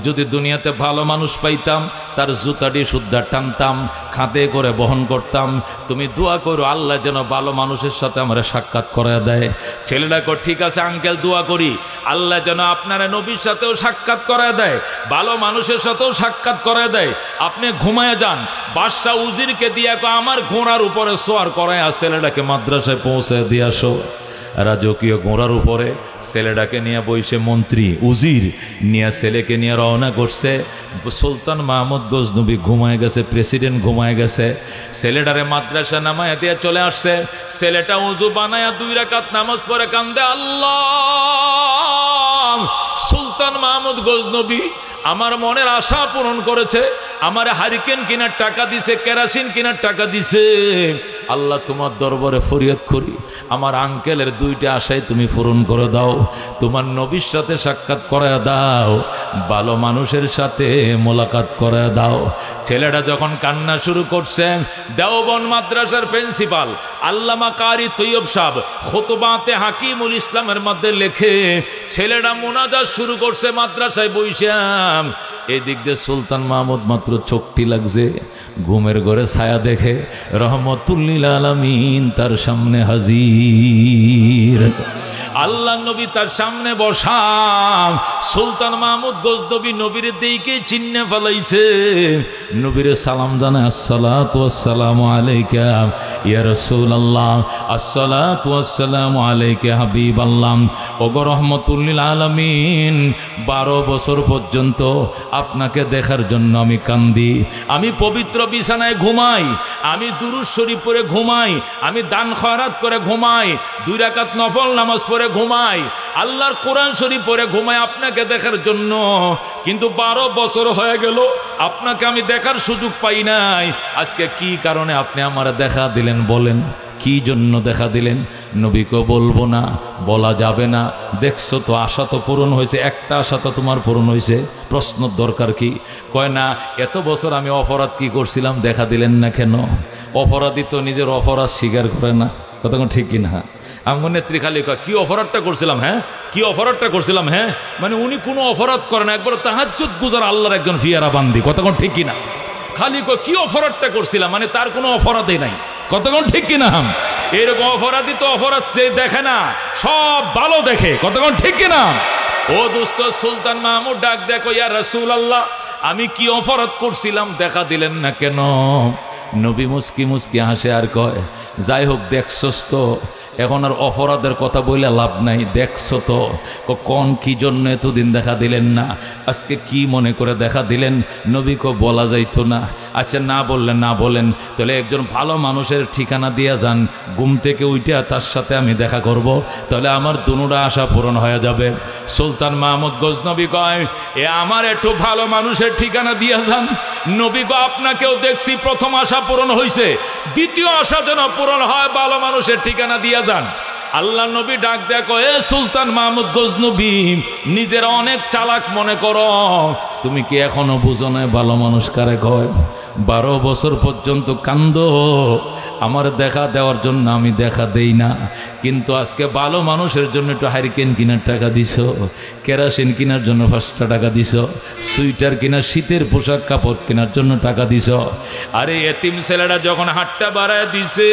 S1: যদি দুনিয়াতে ভালো মানুষ পাইতাম তার জুতাটি শুদ্ধা টানতাম, খাতে করে বহন করতাম। তুমি দোয়া করো আল্লাহ যেন ভালো মানুষের সাথে আমরা সাক্ষাৎ করে দেয়। ছেলেটা কো ঠিক আছে আঙ্কেল, দোয়া করি আল্লাহ যেন আপনারা নবীর সাথেও সাক্ষাৎ করে দেয়, ভালো মানুষের সাথেও সাক্ষাৎ করে দেয়। আপনি ঘুমায় যান, বাদশা উজিরকে দিয়ে আমার ঘোড়ার উপরে সোয়ার করায় আর ছেলেটাকে মাদ্রাসায় পৌঁছে দিয়ে আসো। রাজকীয় ঘোড়ার উপরে ছেলেটাকে নিয়ে বইসে মন্ত্রী উজির নিয়ে ছেলেকে নিয়ে রওনা করছে। সুলতান মাহমুদ গজনবী ঘুমায় গেছে, প্রেসিডেন্ট ঘুমায় গেছে। ছেলেটারে মাদ্রাসা নামায় দিয়ে চলে আসছে। ছেলেটা উজু বানায়া 2 রাকাত নামাজ পড়ে কান্দে, আল্লাহ সুলতান মাহমুদ গজনবী আমার মনের আশা পূরণ করেছে, আমার হারিকেন কেনার টাকা দিছে, কেরাসিন কেনার টাকা দিছে। আল্লাহ তোমার দরবারে ফরিয়াদ করি আমার আঙ্কেলের 2টা আশাই তুমি পূরণ করে দাও, তোমার নবীর সাথে সাক্ষাৎ করে দাও, ভালো মানুষের সাথে মোলাকাত করে দাও। ছেলেটা যখন কান্না শুরু করছে, দেওবন্দ মাদ্রাসার প্রিন্সিপাল আল্লামা কারি তৈয়ব সাহেব খুতবাতে হাকিমুল ইসলামের মধ্যে লেখে, ছেলেটা মুনাজাত শুরু করছে মাদ্রাসায় বইসাম। এই দিক দিয়ে সুলতান মাহমুদ মাত্র চোখটি লাগছে, ঘুমের ঘরে ছায়া দেখে রহমতুল্লিল আলামিন তার সামনে হাজির। আল্লাহ নবী তার সামনে বসা। সুলতান মাহমুদ গজনবী নবীর দিকে চিহ্নে ফেলাইছে, নবীরে সালাম জানায়, আসসালাতু ওয়াসসালামু আলাইকা ইয়া রাসূলুল্লাহ, আসসালাতু ওয়াসসালামু আলাইকা হাবিবাল্লাহ। ওগো রহমতুল্লিল আলামিন, 12 বছর পর্যন্ত আপনাকে দেখার জন্য আমি কান্দি, আমি পবিত্র বিছানায় ঘুমাই, আমি দুরূদ শরীফ পড়ে ঘুমাই, আমি দান খয়রাত করে ঘুমাই, 2 রাকাত নফল নামাজ পড়ে ঘুমাই, আল্লাহর কোরআন শরীফ পড়ে ঘুমাই আপনাকে দেখার জন্য। কিন্তু 12 বছর হয়ে গেল আপনাকে আমি দেখার সুযোগ পাই নাই। আজকে কি কারণে আপনি আমার দেখা দিলেন বলেন, কি জন্য দেখা দিলেন? নবীকে বলবো না, বলা যাবে না। দেখছো তো আশা তো পূরণ হয়েছে, একটা আশা তো তোমার পূরণ হয়েছে, প্রশ্ন দরকার কি? কয় না, এত বছর আমি অপরাধ কি করছিলাম দেখা দিলেন না কেন? অপরাধী তো নিজের অপরাধ স্বীকার করে না, কতক্ষণ ঠিক কিনা? আমার নেত্রী খালি কয় কি অপরাধটা করছিলাম, হ্যাঁ কি অপরাধটা করছিলাম, হ্যাঁ মানে উনি কোনো অপরাধ করে না, একবার তাহাজ্জুদ গুজার আল্লাহর একজন ফিয়ারা বান্দি, কতক্ষণ ঠিক কিনা? খালি কয় কি অপরাধটা করছিলাম, মানে তার কোনো অপরাধই নাই, কতক্ষণ ঠিক কিনা? এরকম অপরাধী তো অপরাধ দেখে না, সব ভালো দেখে, কতক্ষণ ঠিক কিনা? ও দোস্ত, সুলতান মাহমুদ ডাক দেখো, ইয়া রাসূলুল্লাহ আমি কি অপরাধ করছিলাম দেখা দিলেন না কেন? নবী মুস্কি মুস্কি হাসে আর কয়, যাই হোক দেখছস তো, এখন আর অপরাধের কথা বলে লাভ নাই, দেখছো তো কোন কি জন্য এতদিন দেখা দিলেন না, আজকে কি মনে করে দেখা দিলেন? নবীকে বলা যাইতো না। আচ্ছা না বললেন, না বলেন, তাহলে একজন ভালো মানুষের ঠিকানা দিয়ে যান, ঘুম থেকে উঠে তার সাথে আমি দেখা করব, তাহলে আমার দুনোটা আশা পূরণ হয়ে যাবে। সুলতান মাহমুদ গজনবী কয়, এ আমার একটু ভালো মানুষের ঠিকানা দিয়ে যান। নবী গো আপনাকেও দেখছি, প্রথম আশা পূরণ হয়েছে, দ্বিতীয় আশা যেন পূরণ হয়, ভালো মানুষের ঠিকানা দিয়ে যান। আল্লাহ নবী ডাক দেখো, এ সুলতান মাহমুদ গজনবী নিজের অনেক চালাক মনে করো, তুমি কি এখনো বুঝো না ভালো মানুষ কারে কয়? 12 বছর পর্যন্ত কান্দো আমার দেখা দেওয়ার জন্য, আমি দেখা দেই না, কিন্তু আজকে ভালো মানুষের জন্য একটু হারিকেন কেনার টাকা দিছ, কেরাসিন কেনার জন্য 5টা টাকা দিছ, সুইটার কেনার শীতের পোশাক কাপড় কেনার জন্য টাকা দিছ। আরে এতিম ছেলেরা যখন হাতটা বাড়ায় দিছে,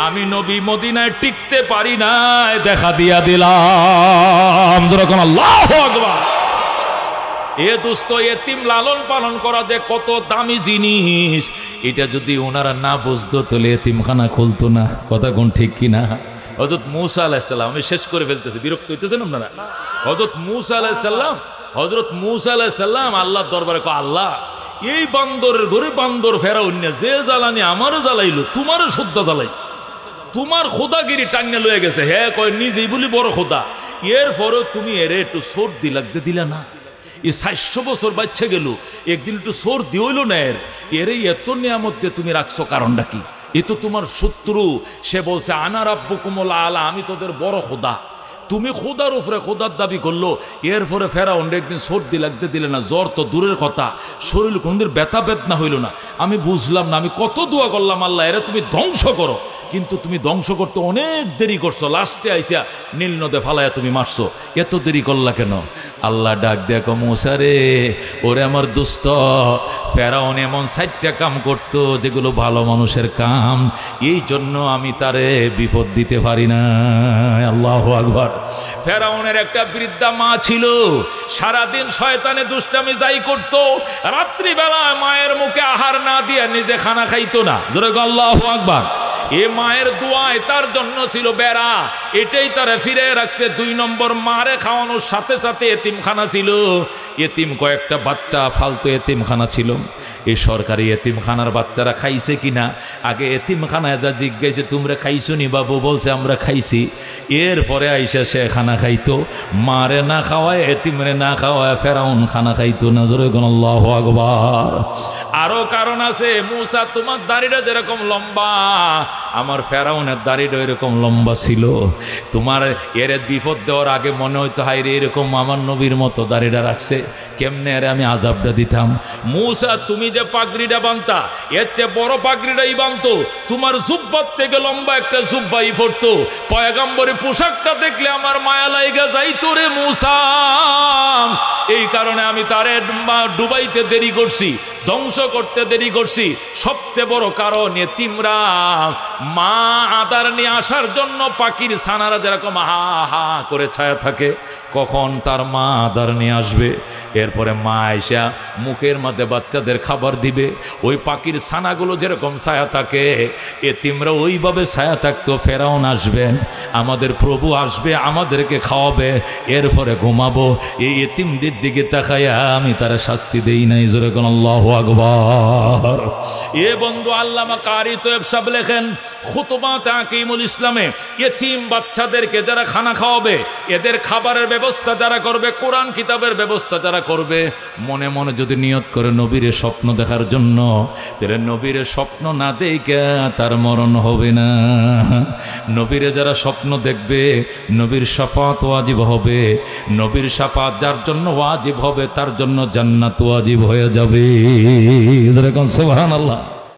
S1: আমি নবী মদিনায় টিকতে পারি নাই, দেখা দিয়া দিলাম। যখন আল্লাহু আকবার। এ দোস্ত, এতিম লালন পালন করা যে কত দামি জিনিস, এটা যদি ওনারা না বুঝতো তাহলে এতিমখানা খুলতো না, কথা কোন ঠিক কিনা? হযরত মূসা আলাইহিস সালাম, আমি শেষ করে ফেলতেছি, বিরক্ত হইতেছেন আপনারা? হযরত মূসা আলাইহিস সালাম আল্লাহর দরবারে কয়, আল্লাহ এই বান্দরের ঘরে বান্দর ফেরাউন যে জ্বালানি আমারও জ্বালাইলো, তোমারও শুদ্ধ জ্বালাইছে, তোমার খোদাগিরি টাঙ্গে লয়ে গেছে। হ্যাঁ কয় নিজেই বলি বড় খোদা, এরপরেও তুমি এরে একটু সর্দি লাগতে দিলা না? এই 400 বছর বাচ্চা গেল, একদিন একটু সর্দি হইল না এর এত নিয়ামত দিয়ে তুমি রাখছো, কারণটা কি? এ তো তোমার শত্রু, সে বলছে আনা রাব্বুকুমুল আলা, আমি তোদের বড় খোদা। তুমি খোদার উপরে খোদার দাবি করলো, এরপরে ফেরাউন একদিন সর্দি লাগতে দিলে না, জ্বর তো দূরের কথা, শরীর কোনদিন ব্যথা বেদনা হইল না। আমি বুঝলাম না, আমি কত দোয়া করলাম, আল্লাহ এরা তুমি ধ্বংস করো, কিন্তু তুমি ধ্বংস করতে অনেক দেরি করছো, লাস্টে আইসা নীল নদে ফালাইয়া তুমি মারছো, এত দেরি করলা কেন? আল্লাহ ডাক দেখো মুসা রে, ওরে আমার দুস্থ, ফেরাউন এমন 60টা কাম করতো যেগুলো ভালো মানুষের কাম, এই জন্য আমি তারে বিপদ দিতে পারি না। আল্লাহু আকবার। ফেরাউনের একটা বৃদ্ধা মা ছিল, সারাদিন শয়তানে দুষ্টামি যাই করত, রাত্রিবেলায় মায়ের মুখে আহার না দিয়ে নিজে খানা খাইতো না। জোরে বলো আল্লাহু আকবার। এ মায়ের দোয়ায় তার জন্য ছিল বেড়া, এটাই তারা ফিরে রাখছে। 2 নম্বর, মারে খাওয়ানোর সাথে সাথে এতিমখানা ছিল, এতিম কয়েকটা বাচ্চা ফালতু এতিমখানা ছিল। এই সরকারি এতিমখানার বাচ্চারা খাইছে কিনা আগে এতিমখানায় যা জিজ্ঞাসা, তোমরা খাইছো নি বাবু? বলছে আমরা খাইছি। এরপরে আইসা সে খানা খাইতো। মারে না খাওয়ায়, এতিমরে না খাওয়ায় ফেরাউন খানা খাইতো না। জোরে কোন আল্লাহু আকবার। আরো কারণ আছে। মুসা, তোমার দাড়িটা যেরকম লম্বা, আমার ফেরাউনের দাড়িটা এরকম লম্বা ছিল। তোমার এর বিপদ দেওয়ার আগে মনে হইতো হাই রে, এরকম আমার নবীর মতো দাড়িটা রাখছে, কেমনে আরে আমি আজাবটা দিতাম। মুসা, তুমি যে পাগড়িটা বানতা, এর চেয়ে বড় পাগড়িটাই বানতো। তোমার জুব্বার থেকে লম্বা একটা জুব্বাই পড়তো। পয়গম্বরের পোশাকটা দেখলে আমার মায়া লাইগা যাইতো রে মুসা। এই কারণে আমি তারে ডুবাইতে দেরি করছি, ধ্বংস করতে দেরি করছি। সবচেয়ে বড় কারণ, এতিমরা মা আদার নিয়ে আসার জন্য পাখির ছানারা যেরকম হা হা করে ছায়া থাকে, কখন তার মা আদার নিয়ে আসবে, এরপরে মা আইসা মুখের মধ্যে বাচ্চাদের খাবার দিবে, ওই পাখির ছানাগুলো যেরকম ছায়া থাকে, এতিমরা ওইভাবে ছায়া থাকতো। ফেরাউন আসবেন, আমাদের প্রভু আসবে, আমাদেরকে খাওয়াবে, এরপরে ঘুমাবো। এই এতিমদের দিকে তাকাইয়া আমি তারা শাস্তি দেই নাই। জোরে কোন আল্লাহু আকবার। এ বন্ধু, আল্লামা কারি তোয়েব সাহেব লেখেন খুতবাত হাকিমুল ইসলামে, এতিম বাচ্চাদেরকে যারা খানা খাওয়াবে, এদের খাবারের ব্যবস্থা যারা করবে, কোরআন কিতাবের ব্যবস্থা যারা করবে, মনে মনে যদি নিয়ত করে নবীর স্বপ্ন দেখার জন্য, তাহলে নবীর স্বপ্ন না দেখে তার মরণ হবে না। নবীরে যারা স্বপ্ন দেখবে, নবীর শাফাত ওয়াজিব হবে। নবীর শাফাত যার জন্য ওয়াজিব হবে, তার জন্য জান্নাত ওয়াজিব হয়ে যাবে। সুবহানাল্লাহ।